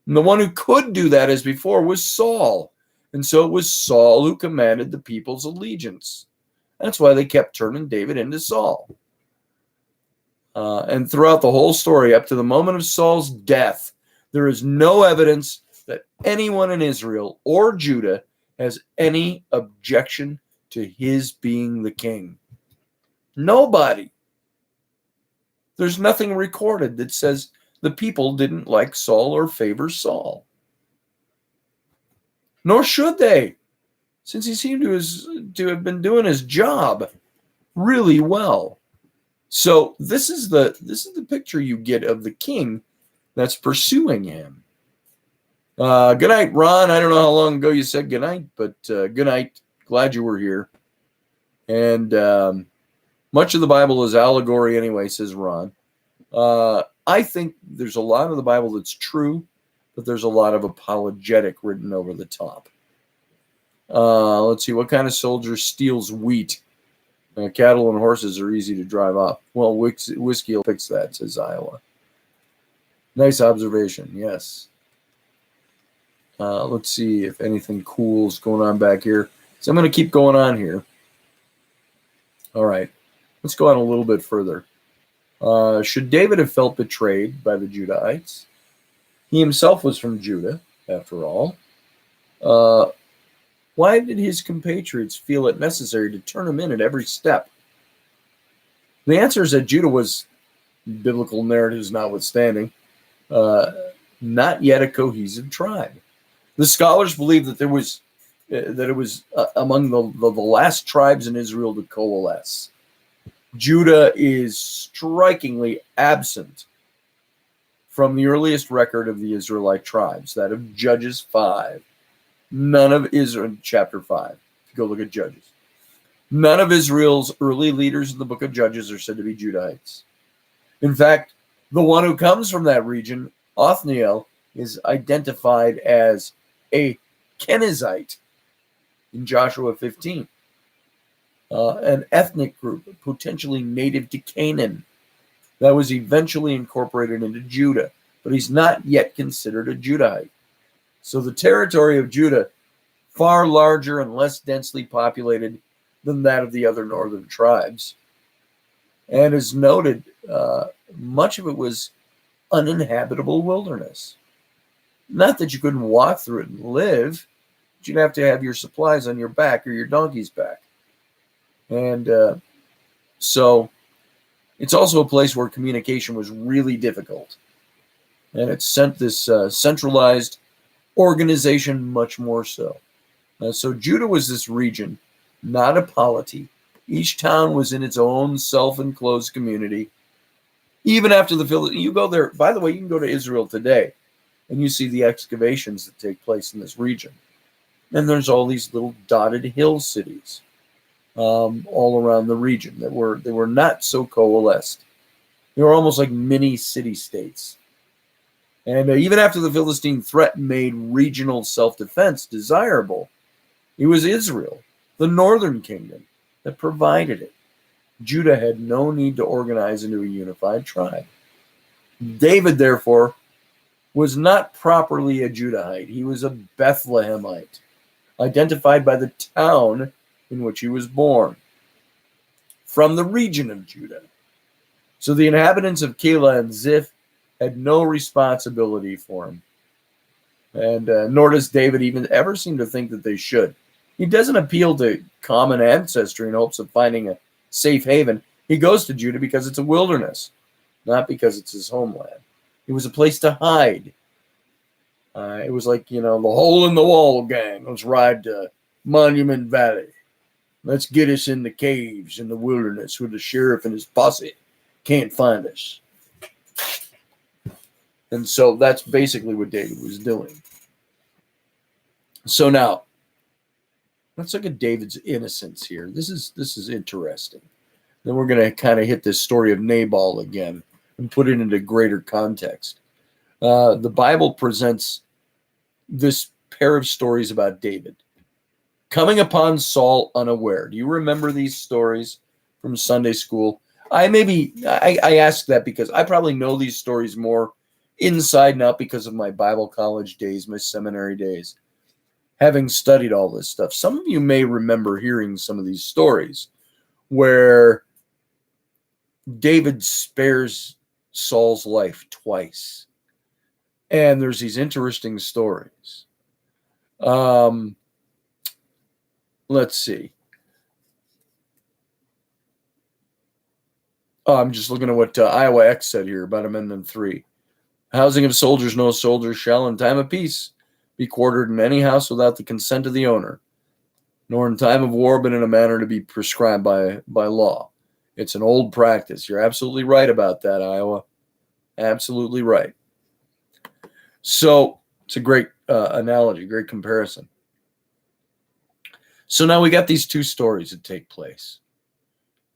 And the one who could do that as before was Saul. And so it was Saul who commanded the people's allegiance. That's why they kept turning David into Saul. And throughout the whole story, up to the moment of Saul's death, there is no evidence that anyone in Israel or Judah has any objection to his being the king. Nobody. There's nothing recorded that says the people didn't like Saul or favor Saul. Nor should they, since he seemed to have been doing his job really well. So this is the picture you get of the king that's pursuing him. Good night, Ron. I don't know how long ago you said good night, but good night. Glad you were here. And much of the Bible is allegory anyway, says Ron. I think there's a lot of the Bible that's true, but there's a lot of apologetic written over the top. Let's see. What kind of soldier steals wheat? Cattle and horses are easy to drive off. Well, whiskey will fix that, says Iowa. Nice observation. Yes. Let's see if anything cool is going on back here. So I'm going to keep going on here. All right. Let's go on a little bit further. Should David have felt betrayed by the Judahites? He himself was from Judah, after all. Why did his compatriots feel it necessary to turn him in at every step? The answer is that Judah was, biblical narratives notwithstanding, not yet a cohesive tribe. The scholars believe that it was among the last tribes in Israel to coalesce. Judah is strikingly absent from the earliest record of the Israelite tribes, that of Judges 5. None of Israel, chapter 5. Go look at Judges. None of Israel's early leaders in the book of Judges are said to be Judahites. In fact, the one who comes from that region, Othniel, is identified as a Kenizzite in Joshua 15. An ethnic group potentially native to Canaan that was eventually incorporated into Judah, but he's not yet considered a Judahite. So the territory of Judah far larger and less densely populated than that of the other northern tribes. And as noted, much of it was uninhabitable wilderness. Not that you couldn't walk through it and live, but you'd have to have your supplies on your back or your donkey's back. And so it's also a place where communication was really difficult. And it sent this centralized organization much more so. So Judah was this region, not a polity. Each town was in its own self-enclosed community. Even after the Philistines, you go there. By the way, you can go to Israel today, and you see the excavations that take place in this region. And there's all these little dotted hill cities all around the region that were not so coalesced. They were almost like mini city-states. And even after the Philistine threat made regional self-defense desirable, it was Israel, the northern kingdom, that provided it. Judah had no need to organize into a unified tribe. David, therefore, was not properly a Judahite. He was a Bethlehemite, identified by the town in which he was born, from the region of Judah. So the inhabitants of Keilah and Ziph had no responsibility for him. And nor does David even ever seem to think that they should. He doesn't appeal to common ancestry in hopes of finding a safe haven. He goes to Judah because it's a wilderness, not because it's his homeland. It was a place to hide. It was like, the hole in the wall gang. Let's ride to Monument Valley. Let's get us in the caves in the wilderness where the sheriff and his posse can't find us. And so that's basically what David was doing. So now, let's look at David's innocence here. This is interesting. Then we're going to kind of hit this story of Nabal again and put it into greater context. The Bible presents this pair of stories about David coming upon Saul unaware. Do you remember these stories from Sunday school? I ask that because I probably know these stories more inside, not because of my Bible college days, my seminary days, having studied all this stuff. Some of you may remember hearing some of these stories where David spares Saul's life twice. And there's these interesting stories. Let's see. Oh, I'm just looking at what Iowa X said here about Amendment 3. Housing of soldiers, no soldier shall in time of peace be quartered in any house without the consent of the owner, nor in time of war, but in a manner to be prescribed by law. It's an old practice. You're absolutely right about that, Iowa. Absolutely right. So it's a great analogy, great comparison. So now we got these two stories that take place.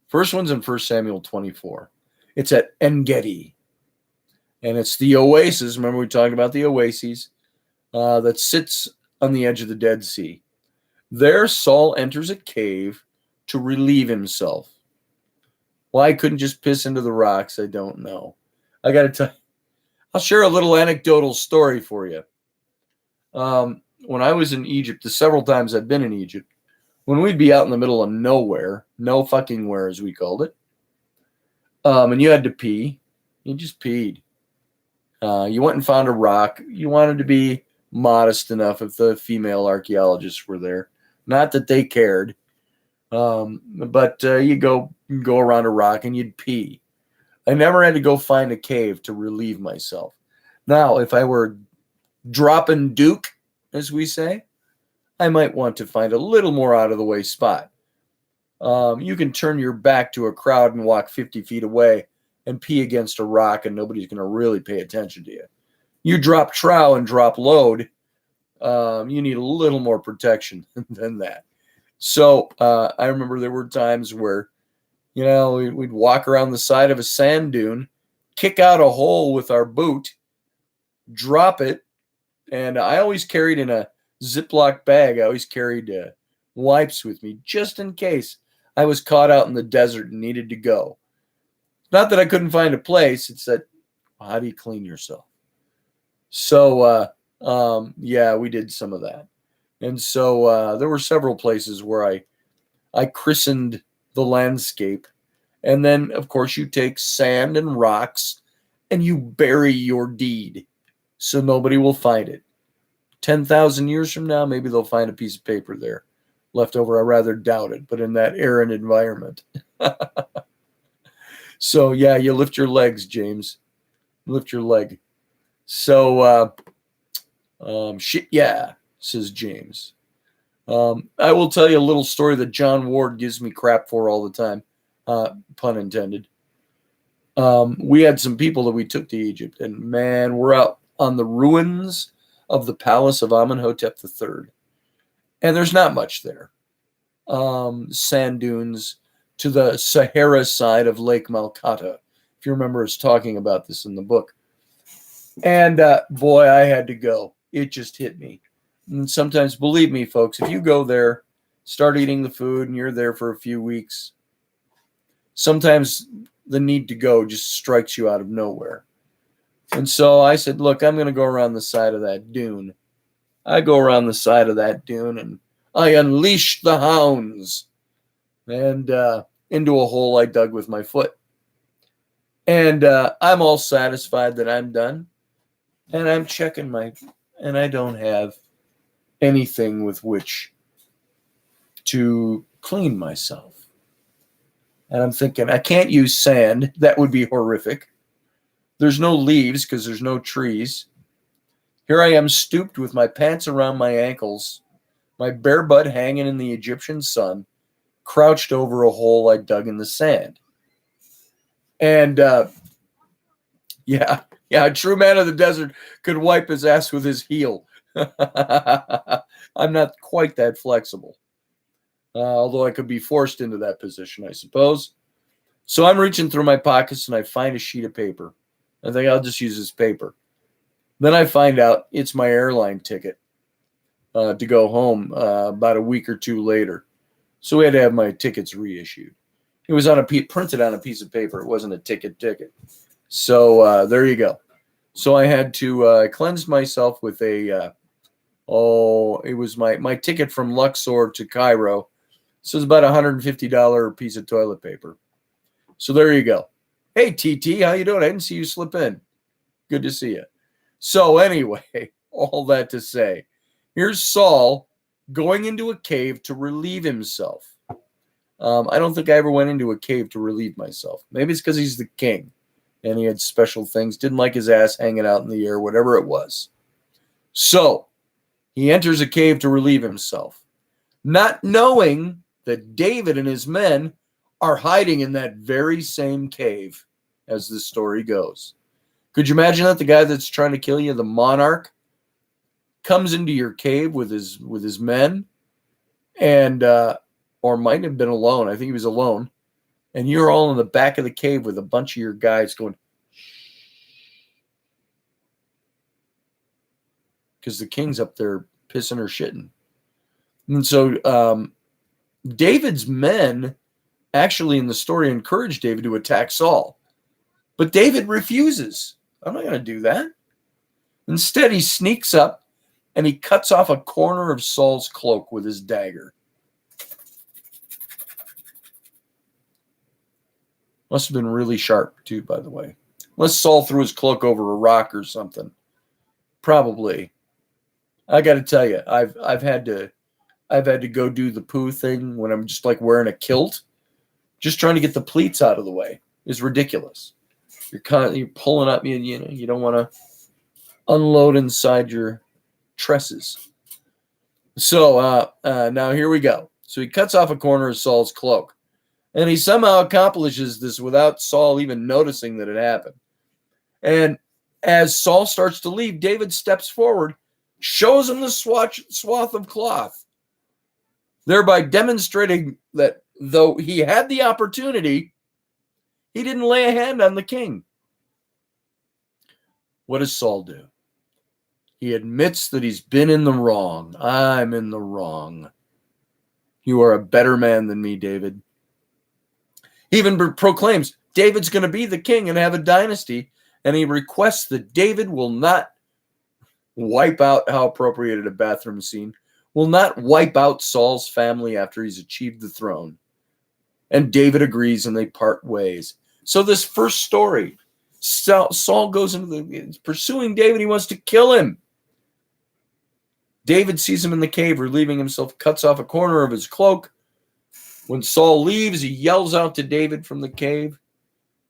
First one's in 1 Samuel 24. It's at En-Gedi. And it's the oasis. Remember we talked about the oases that sits on the edge of the Dead Sea. There Saul enters a cave to relieve himself. Why he couldn't just piss into the rocks, I don't know. I got to tell you, I'll share a little anecdotal story for you. When I was in Egypt, the several times I've been in Egypt, when we'd be out in the middle of nowhere, no fucking where as we called it, and you had to pee, you just peed. You went and found a rock. You wanted to be modest enough if the female archaeologists were there. Not that they cared, but you go around a rock and you'd pee. I never had to go find a cave to relieve myself. Now, if I were dropping Duke, as we say, I might want to find a little more out of the way spot. You can turn your back to a crowd and walk 50 feet away and pee against a rock and nobody's going to really pay attention to you. You drop trow and drop load, you need a little more protection than that. So I remember there were times where, we'd walk around the side of a sand dune, kick out a hole with our boot, drop it, and I always carried in a Ziploc bag. I always carried wipes with me just in case I was caught out in the desert and needed to go. Not that I couldn't find a place. It's that, how do you clean yourself? So, yeah, we did some of that. And so there were several places where I christened the landscape. And then, of course, you take sand and rocks and you bury your deed so nobody will find it. 10,000 years from now, maybe they'll find a piece of paper there left over. I rather doubt it, but in that arid environment. So, yeah, you lift your legs, James. Lift your leg. So, shit, yeah, says James. I will tell you a little story that John Ward gives me crap for all the time, pun intended. We had some people that we took to Egypt, and man, we're out on the ruins of the palace of Amenhotep III. And there's not much there. Sand dunes to the Sahara side of Lake Malkata, if you remember us talking about this in the book. And boy, I had to go. It just hit me. And sometimes, believe me, folks, if you go there, start eating the food, and you're there for a few weeks, sometimes the need to go just strikes you out of nowhere. And so I said, look, I'm going to go around the side of that dune. I go around the side of that dune, and I unleash the hounds. And into a hole I dug with my foot. And I'm all satisfied that I'm done. And I'm checking and I don't have anything with which to clean myself. And I'm thinking, I can't use sand. That would be horrific. There's no leaves because there's no trees. Here I am stooped with my pants around my ankles, my bare butt hanging in the Egyptian sun, crouched over a hole I dug in the sand. And yeah, a true man of the desert could wipe his ass with his heel. I'm not quite that flexible, although I could be forced into that position, I suppose. So I'm reaching through my pockets and I find a sheet of paper. I think I'll just use this paper. Then I find out it's my airline ticket to go home about a week or two later. So we had to have my tickets reissued. It was printed on a piece of paper. It wasn't a ticket. So there you go. So I had to cleanse myself with it was my ticket from Luxor to Cairo. So it's about $150 piece of toilet paper. So there you go. Hey, TT, how you doing? I didn't see you slip in. Good to see you. So anyway, all that to say, here's Saul going into a cave to relieve himself. I don't think I ever went into a cave to relieve myself. Maybe it's because he's the king and he had special things. Didn't like his ass hanging out in the air, whatever it was. So he enters a cave to relieve himself, not knowing that David and his men are hiding in that very same cave as the story goes. Could you imagine that? The guy that's trying to kill you, the monarch, comes into your cave with his men, and or might have been alone. I think he was alone, and you're all in the back of the cave with a bunch of your guys going, because the king's up there pissing or shitting. And so David's men actually in the story encourage David to attack Saul, but David refuses. I'm not going to do that. Instead, he sneaks up and he cuts off a corner of Saul's cloak with his dagger. Must have been really sharp, too, by the way. Unless Saul threw his cloak over a rock or something. Probably. I got to tell you, I've had to go do the poo thing when I'm just like wearing a kilt. Just trying to get the pleats out of the way is ridiculous. You're pulling up, you don't want to unload inside your tresses. So now here we go. So he cuts off a corner of Saul's cloak. And he somehow accomplishes this without Saul even noticing that it happened. And as Saul starts to leave, David steps forward, shows him the swath of cloth, thereby demonstrating that though he had the opportunity, he didn't lay a hand on the king. What does Saul do? He admits that he's been in the wrong. I'm in the wrong. You are a better man than me, David. He even proclaims David's going to be the king and have a dynasty, and he requests that David will not wipe out, how appropriate a bathroom scene, will not wipe out Saul's family after he's achieved the throne. And David agrees and they part ways. So this first story, Saul goes into pursuing David. He wants to kill him. David sees him in the cave, relieving himself, cuts off a corner of his cloak. When Saul leaves, he yells out to David from the cave.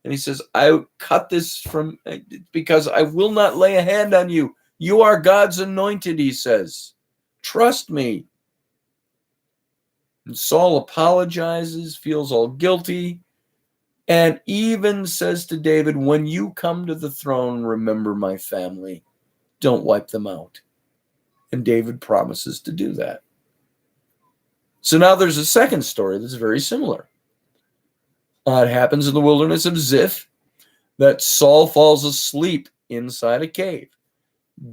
And he says, I cut this because I will not lay a hand on you. You are God's anointed, he says. Trust me. And Saul apologizes, feels all guilty, and even says to David, when you come to the throne, remember my family. Don't wipe them out. And David promises to do that. So now there's a second story that's very similar. It happens in the wilderness of Ziph that Saul falls asleep inside a cave.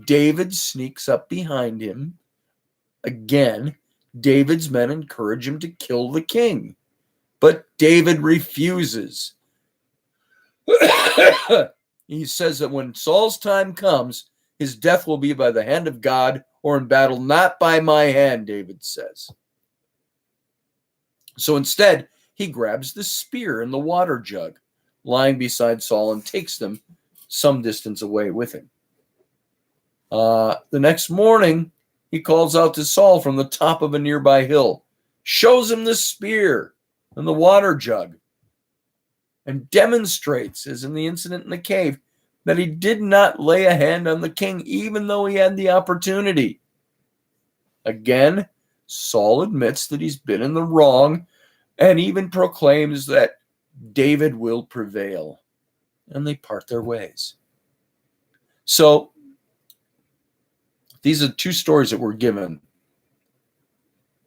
David sneaks up behind him. Again, David's men encourage him to kill the king, but David refuses. He says that when Saul's time comes, his death will be by the hand of God or in battle, not by my hand, David says. So instead, he grabs the spear and the water jug lying beside Saul and takes them some distance away with him. The next morning, he calls out to Saul from the top of a nearby hill, shows him the spear and the water jug, and demonstrates, as in the incident in the cave, that he did not lay a hand on the king, even though he had the opportunity. Again, Saul admits that he's been in the wrong and even proclaims that David will prevail, and they part their ways. So, these are two stories that were given.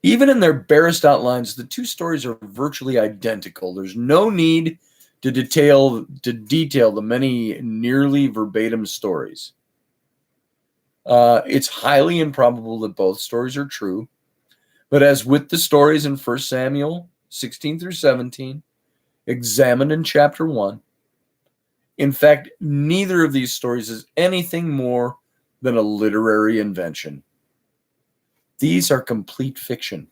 Even in their barest outlines, the two stories are virtually identical. There's no need to detail the many nearly verbatim stories. It's highly improbable that both stories are true, but as with the stories in 1 Samuel 16 through 17, examined in chapter 1, in fact, neither of these stories is anything more than a literary invention. These are complete fiction.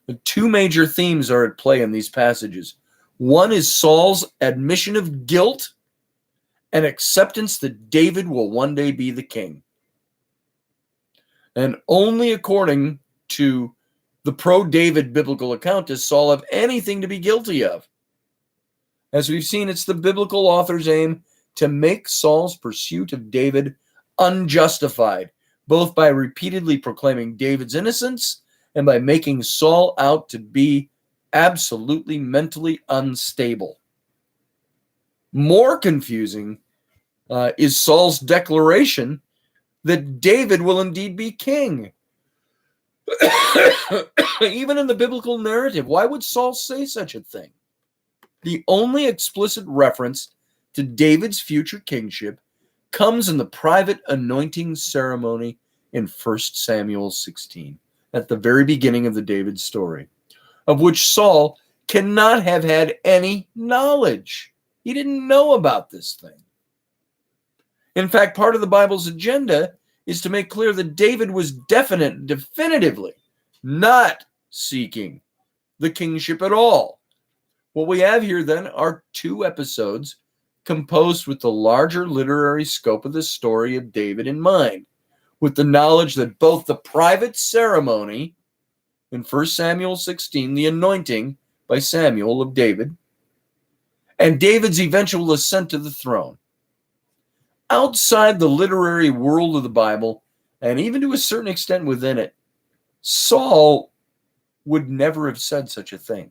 The two major themes are at play in these passages. One is Saul's admission of guilt and acceptance that David will one day be the king. And only according to the pro-David biblical account does Saul have anything to be guilty of. As we've seen, it's the biblical author's aim to make Saul's pursuit of David unjustified, both by repeatedly proclaiming David's innocence and by making Saul out to be absolutely mentally unstable. More confusing is Saul's declaration that David will indeed be king. Even in the biblical narrative, why would Saul say such a thing? The only explicit reference to David's future kingship comes in the private anointing ceremony in 1 Samuel 16, at the very beginning of the David story, of which Saul cannot have had any knowledge. He didn't know about this thing. In fact, part of the Bible's agenda is to make clear that David was definitively not seeking the kingship at all. What we have here then are two episodes composed with the larger literary scope of the story of David in mind, with the knowledge that both the private ceremony in 1 Samuel 16, the anointing by Samuel of David, and David's eventual ascent to the throne. Outside the literary world of the Bible, and even to a certain extent within it, Saul would never have said such a thing.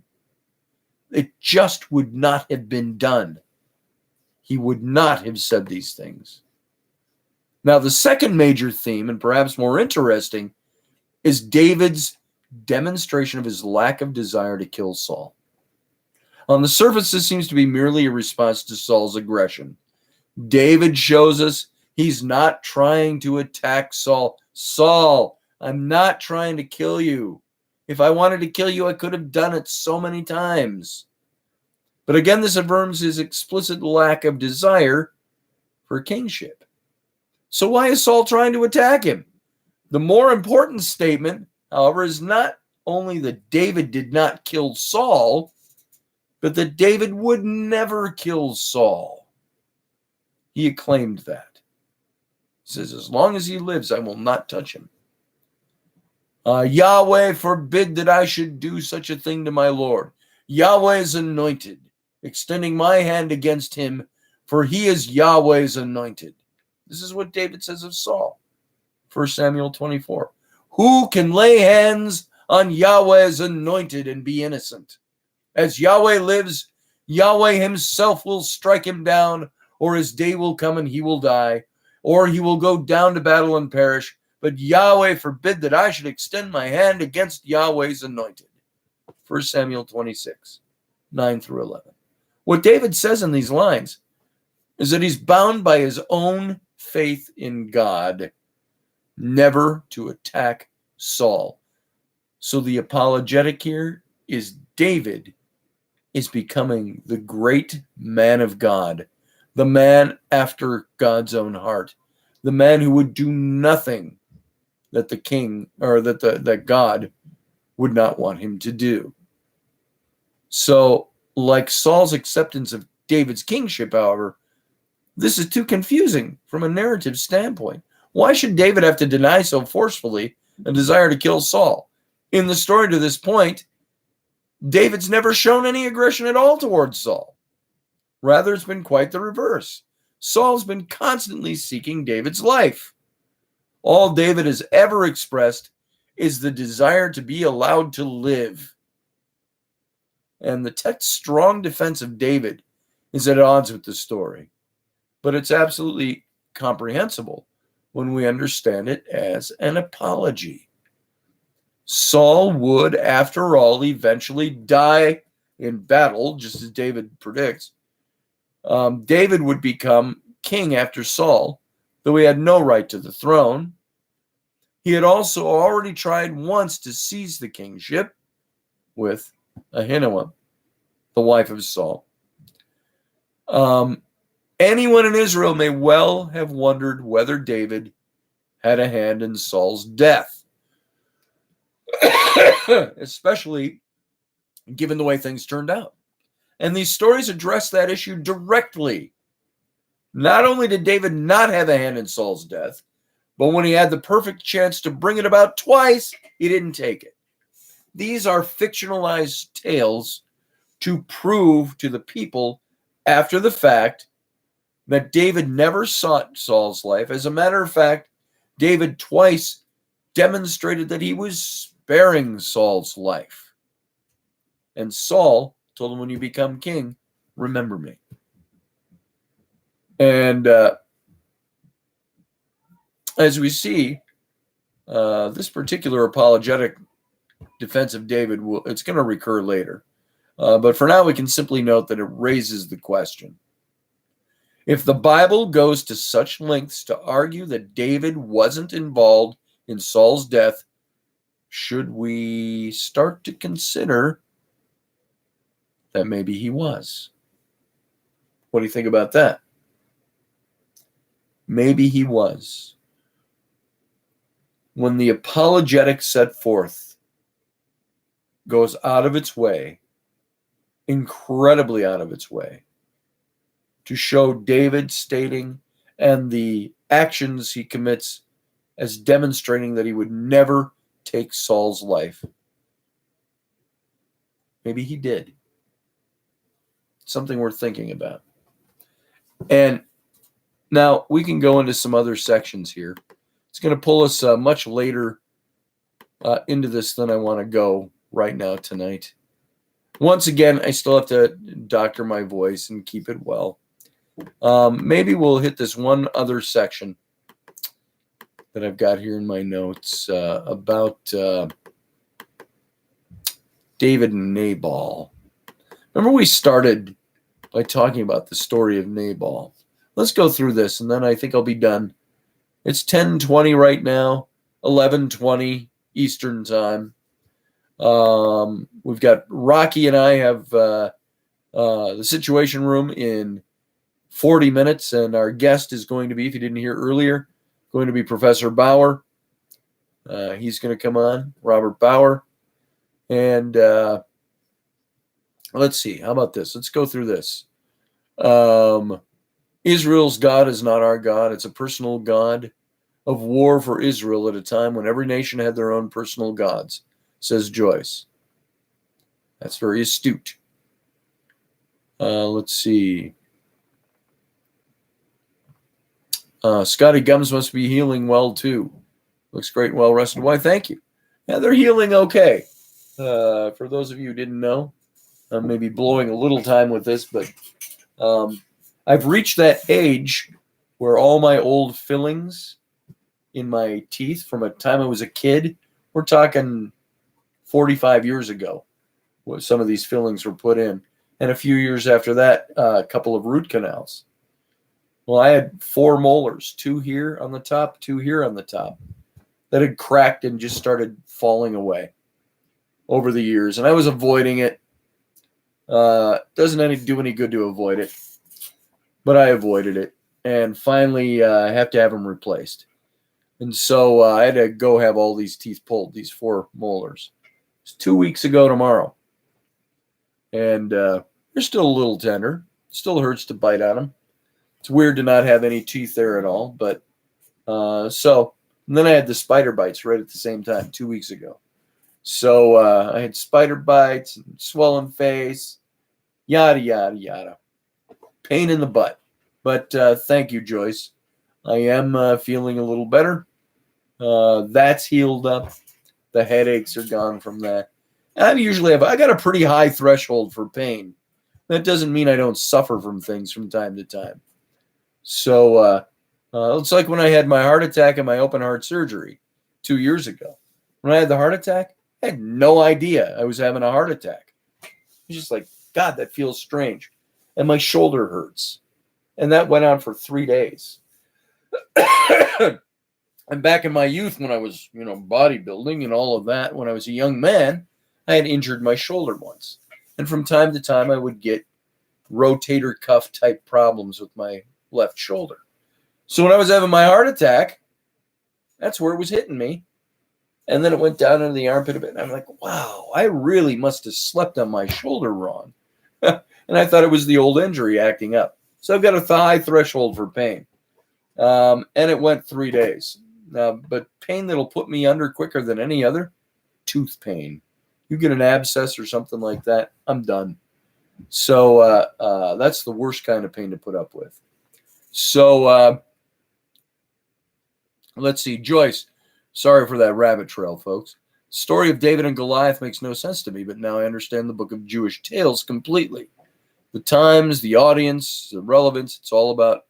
It just would not have been done. He would not have said these things. Now, the second major theme, and perhaps more interesting, is David's demonstration of his lack of desire to kill Saul. On the surface, this seems to be merely a response to Saul's aggression. David shows us he's not trying to attack Saul. Saul, I'm not trying to kill you. If I wanted to kill you, I could have done it so many times. But again, this affirms his explicit lack of desire for kingship. So why is Saul trying to attack him? The more important statement, however, is not only that David did not kill Saul, but that David would never kill Saul. He acclaimed that. He says, as long as he lives, I will not touch him. Yahweh forbid that I should do such a thing to my Lord. Yahweh is anointed, extending my hand against him, for he is Yahweh's anointed. This is what David says of Saul. 1 Samuel 24. Who can lay hands on Yahweh's anointed and be innocent? As Yahweh lives, Yahweh himself will strike him down, or his day will come and he will die, or he will go down to battle and perish. But Yahweh forbid that I should extend my hand against Yahweh's anointed. 1 Samuel 26, 9 through 11. What David says in these lines is that he's bound by his own faith in God never to attack Saul. So the apologetic here is David is becoming the great man of God, the man after God's own heart, the man who would do nothing that the king or that God would not want him to do. So, like Saul's acceptance of David's kingship, however, this is too confusing from a narrative standpoint. Why should David have to deny so forcefully a desire to kill Saul? In the story to this point, David's never shown any aggression at all towards Saul. Rather, it's been quite the reverse. Saul's been constantly seeking David's life. All David has ever expressed is the desire to be allowed to live. And the text's strong defense of David is at odds with the story. But it's absolutely comprehensible when we understand it as an apology. Saul would, after all, eventually die in battle, just as David predicts. David would become king after Saul, though he had no right to the throne. He had also already tried once to seize the kingship with Ahinoam, the wife of Saul. Anyone in Israel may well have wondered whether David had a hand in Saul's death, especially given the way things turned out. And these stories address that issue directly. Not only did David not have a hand in Saul's death, but when he had the perfect chance to bring it about twice, he didn't take it. These are fictionalized tales to prove to the people after the fact that David never sought Saul's life. As a matter of fact, David twice demonstrated that he was sparing Saul's life. And Saul told him, when you become king, remember me. And as we see, this particular apologetic defense of David, it's going to recur later. But for now, we can simply note that it raises the question. If the Bible goes to such lengths to argue that David wasn't involved in Saul's death, should we start to consider that maybe he was? What do you think about that? Maybe he was. When the apologetic set forth goes out of its way, incredibly out of its way, to show David stating and the actions he commits as demonstrating that he would never take Saul's life. Maybe he did. Something worth thinking about. And now we can go into some other sections here. It's going to pull us much later into this than I want to go right now tonight. Once again, I still have to doctor my voice and keep it well. Maybe we'll hit this one other section that I've got here in my notes about David and Nabal. Remember, we started by talking about the story of Nabal. Let's go through this, and then I think I'll be done. It's 10:20 right now, 11:20 Eastern time. We've got Rocky and I have the Situation Room in 40 minutes, and our guest is going to be, if you didn't hear earlier, going to be Professor Bauer. He's going to come on, Robert Bauer. And let's see. How about this? Let's go through this. Israel's God is not our God. It's a personal God of war for Israel at a time when every nation had their own personal gods, says Joyce. That's very astute. Let's see. Scotty Gums must be healing well, too. Looks great and well rested. Why, thank you. Yeah, they're healing okay. For those of you who didn't know, I'm maybe blowing a little time with this, but I've reached that age where all my old fillings in my teeth from a time I was a kid, we're talking 45 years ago, some of these fillings were put in. And a few years after that, a couple of root canals. Well, I had 4 molars, 2 here on the top, 2 here on the top, that had cracked and just started falling away over the years. And I was avoiding it. Doesn't do any good to avoid it, but I avoided it. And finally, I have to have them replaced. And so I had to go have all these teeth pulled, these 4 molars. It's 2 weeks ago tomorrow. And they're still a little tender. Still hurts to bite on them. It's weird to not have any teeth there at all. But and then I had the spider bites right at the same time 2 weeks ago. So I had spider bites, and swollen face, yada, yada, yada. Pain in the butt. But thank you, Joyce. I am feeling a little better. That's healed up. The headaches are gone from that. And I got a pretty high threshold for pain. That doesn't mean I don't suffer from things from time to time. So it's like when I had my heart attack and my open heart surgery 2 years ago. When I had the heart attack, I had no idea I was having a heart attack. It was just like, God, that feels strange. And my shoulder hurts. And that went on for 3 days. And back in my youth, when I was, bodybuilding and all of that, when I was a young man, I had injured my shoulder once. And from time to time, I would get rotator cuff type problems with my left shoulder. So when I was having my heart attack, that's where it was hitting me. And then it went down into the armpit a bit. And I'm like, wow, I really must have slept on my shoulder wrong. And I thought it was the old injury acting up. So I've got a high threshold for pain. And it went 3 days. But pain that'll put me under quicker than any other, tooth pain. You get an abscess or something like that, I'm done. So that's the worst kind of pain to put up with. So let's see. Joyce, sorry for that rabbit trail, folks. The story of David and Goliath makes no sense to me, but now I understand the book of Jewish tales completely. The times, the audience, the relevance, it's all about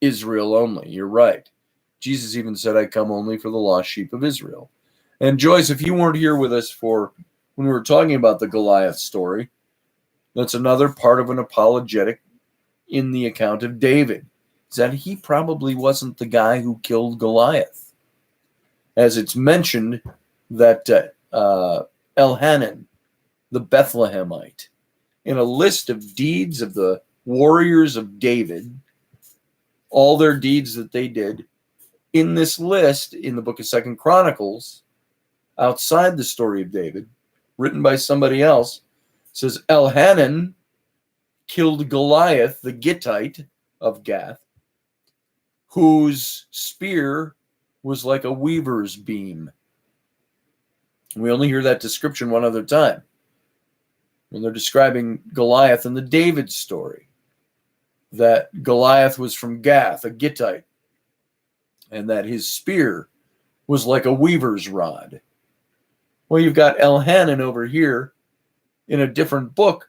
Israel only. You're right. Jesus even said, I come only for the lost sheep of Israel. And Joyce, if you weren't here with us for when we were talking about the Goliath story, that's another part of an apologetic in the account of David, is that he probably wasn't the guy who killed Goliath. As it's mentioned that Elhanan, the Bethlehemite, in a list of deeds of the warriors of David, all their deeds that they did, in this list in the book of 2 Chronicles, outside the story of David, written by somebody else, says Elhanan killed Goliath, the Gittite of Gath, whose spear was like a weaver's beam. We only hear that description one other time, when they're describing Goliath in the David story, that Goliath was from Gath, a Gittite, and that his spear was like a weaver's rod. Well, you've got Elhanan over here in a different book,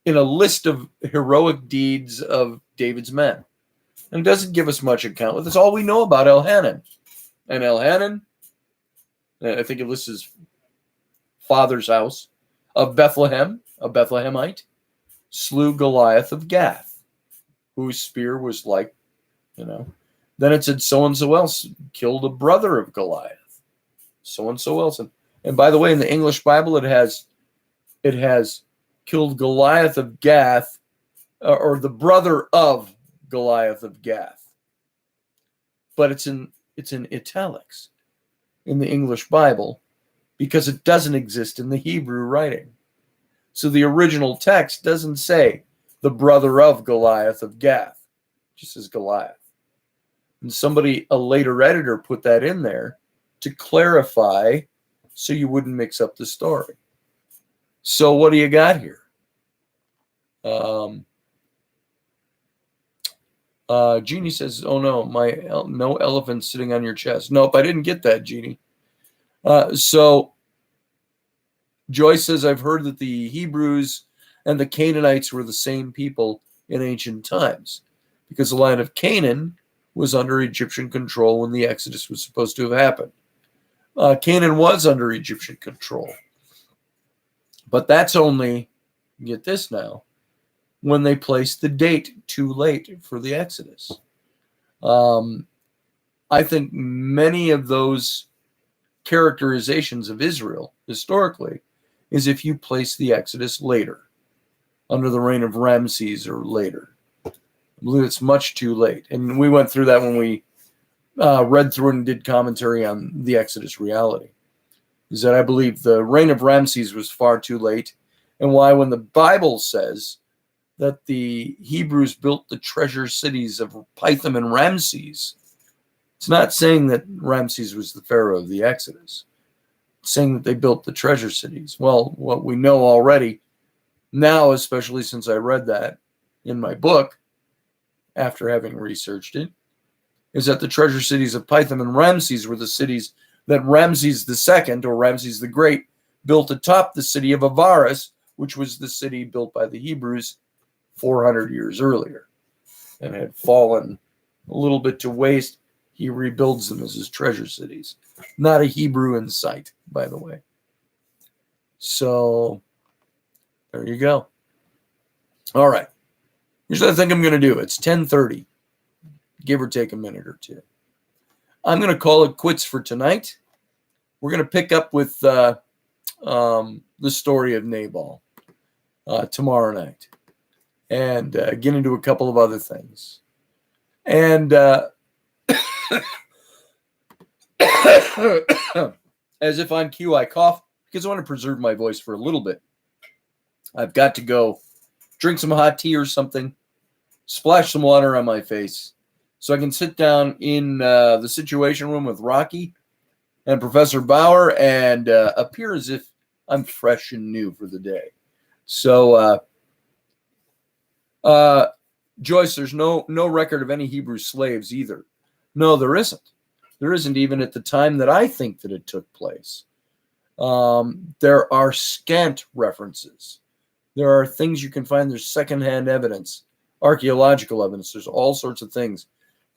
in a list of heroic deeds of David's men. And it doesn't give us much account. That's all we know about Elhanan. And Elhanan, I think it lists his father's house, of Bethlehem, a Bethlehemite, slew Goliath of Gath, whose spear was like, Then it said so-and-so else killed a brother of Goliath. So-and-so else. And by the way, in the English Bible, it has killed Goliath of Gath, or the brother of Goliath of Gath. But it's in italics. in the English Bible because it doesn't exist in the Hebrew writing. So the original text doesn't say the brother of Goliath of Gath, it just says Goliath. And somebody, a later editor, put that in there to clarify so you wouldn't mix up the story. So what do you got here? Jeannie says, oh no, no elephant sitting on your chest. Nope, I didn't get that, Jeannie. So Joyce says, I've heard that the Hebrews and the Canaanites were the same people in ancient times because the land of Canaan was under Egyptian control when the Exodus was supposed to have happened. Canaan was under Egyptian control. But that's only, get this now, when they placed the date too late for the Exodus. I think many of those characterizations of Israel historically is if you place the Exodus later, under the reign of Ramses or later. I believe it's much too late. And we went through that when we read through and did commentary on the Exodus reality. Is that I believe the reign of Ramses was far too late, and why when the Bible says that the Hebrews built the treasure cities of Pithom and Ramses, it's not saying that Ramses was the pharaoh of the Exodus. It's saying that they built the treasure cities. Well, what we know already now, especially since I read that in my book, after having researched it, is that the treasure cities of Pithom and Ramses were the cities that Ramses II, or Ramses the Great, built atop the city of Avaris, which was the city built by the Hebrews 400 years earlier and had fallen a little bit to waste. He rebuilds them as his treasure cities. Not a Hebrew in sight, by the way. So there you go. All right. Here's what I think I'm going to do. It's 10:30, give or take a minute or two. I'm going to call it quits for tonight. We're going to pick up with the story of Nabal tomorrow night and get into a couple of other things. And as if on cue, I cough because I want to preserve my voice for a little bit. I've got to go drink some hot tea or something, splash some water on my face, so I can sit down in the Situation Room with Rocky and Professor Bauer and appear as if I'm fresh and new for the day. So, Joyce, there's no record of any Hebrew slaves either. No, there isn't. There isn't even at the time that I think that it took place. There are scant references. There are things you can find. There's secondhand evidence, archaeological evidence. There's all sorts of things.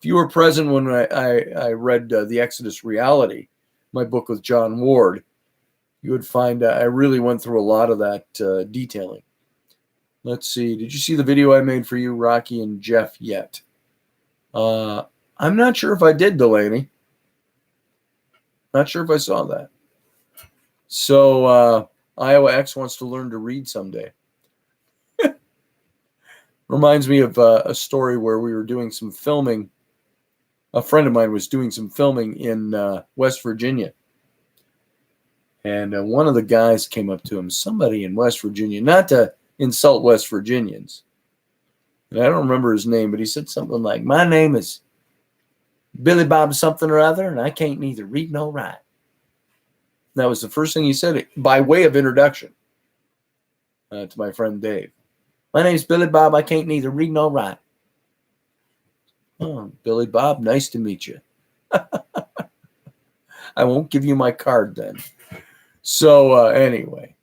If you were present when I read The Exodus Reality, my book with John Ward, you would find I really went through a lot of that detailing. Let's see. Did you see the video I made for you, Rocky and Jeff, yet? I'm not sure if I did, Delaney. Not sure if I saw that. So Iowa X wants to learn to read someday. Reminds me of a story where we were doing some filming. A friend of mine was doing some filming in West Virginia. And one of the guys came up to him, somebody in West Virginia, not to insult West Virginians. And I don't remember his name, but he said something like, my name is Billy Bob something or other, and I can't neither read nor write. That was the first thing he said by way of introduction to my friend Dave. My name's Billy Bob. I can't neither read nor write. Oh, Billy Bob, nice to meet you. I won't give you my card then. So anyway,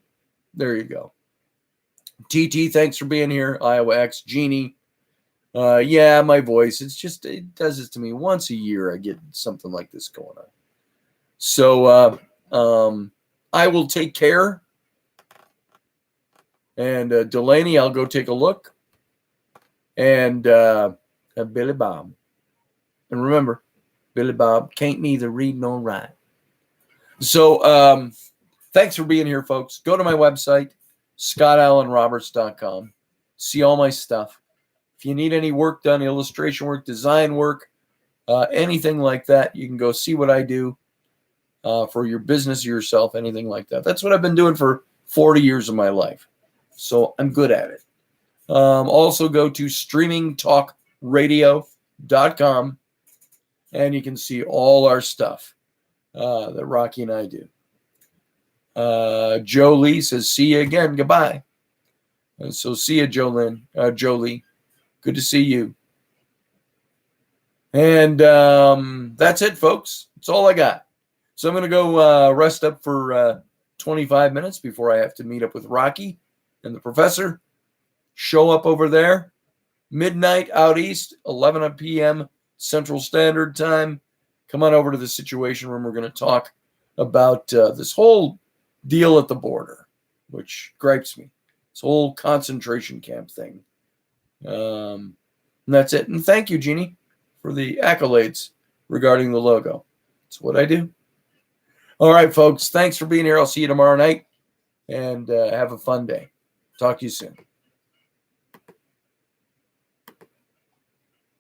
there you go. TT, thanks for being here. Iowa X, Jeannie. Yeah, my voice. It's just, it does this to me. Once a year, I get something like this going on. So I will take care. And Delaney, I'll go take a look. And Billy Bob. And remember, Billy Bob can't neither read nor write. So thanks for being here, folks. Go to my website, scottallenroberts.com. See all my stuff. If you need any work done, illustration work, design work, anything like that, you can go see what I do. for your business, yourself, anything like that. That's what I've been doing for 40 years of my life. So I'm good at it. Also go to streamingtalkradio.com and you can see all our stuff that Rocky and I do. Jolie says, see you again. Goodbye. So see you, Jolie. Good to see you. And that's it, folks. That's all I got. So I'm going to go rest up for 25 minutes before I have to meet up with Rocky and the professor. Show up over there. Midnight out east, 11 p.m. Central Standard Time. Come on over to the Situation Room. We're going to talk about this whole deal at the border, which gripes me. This whole concentration camp thing. And that's it. And thank you, Jeannie, for the accolades regarding the logo. It's what I do. All right, folks. Thanks for being here. I'll see you tomorrow night. And have a fun day. Talk to you soon.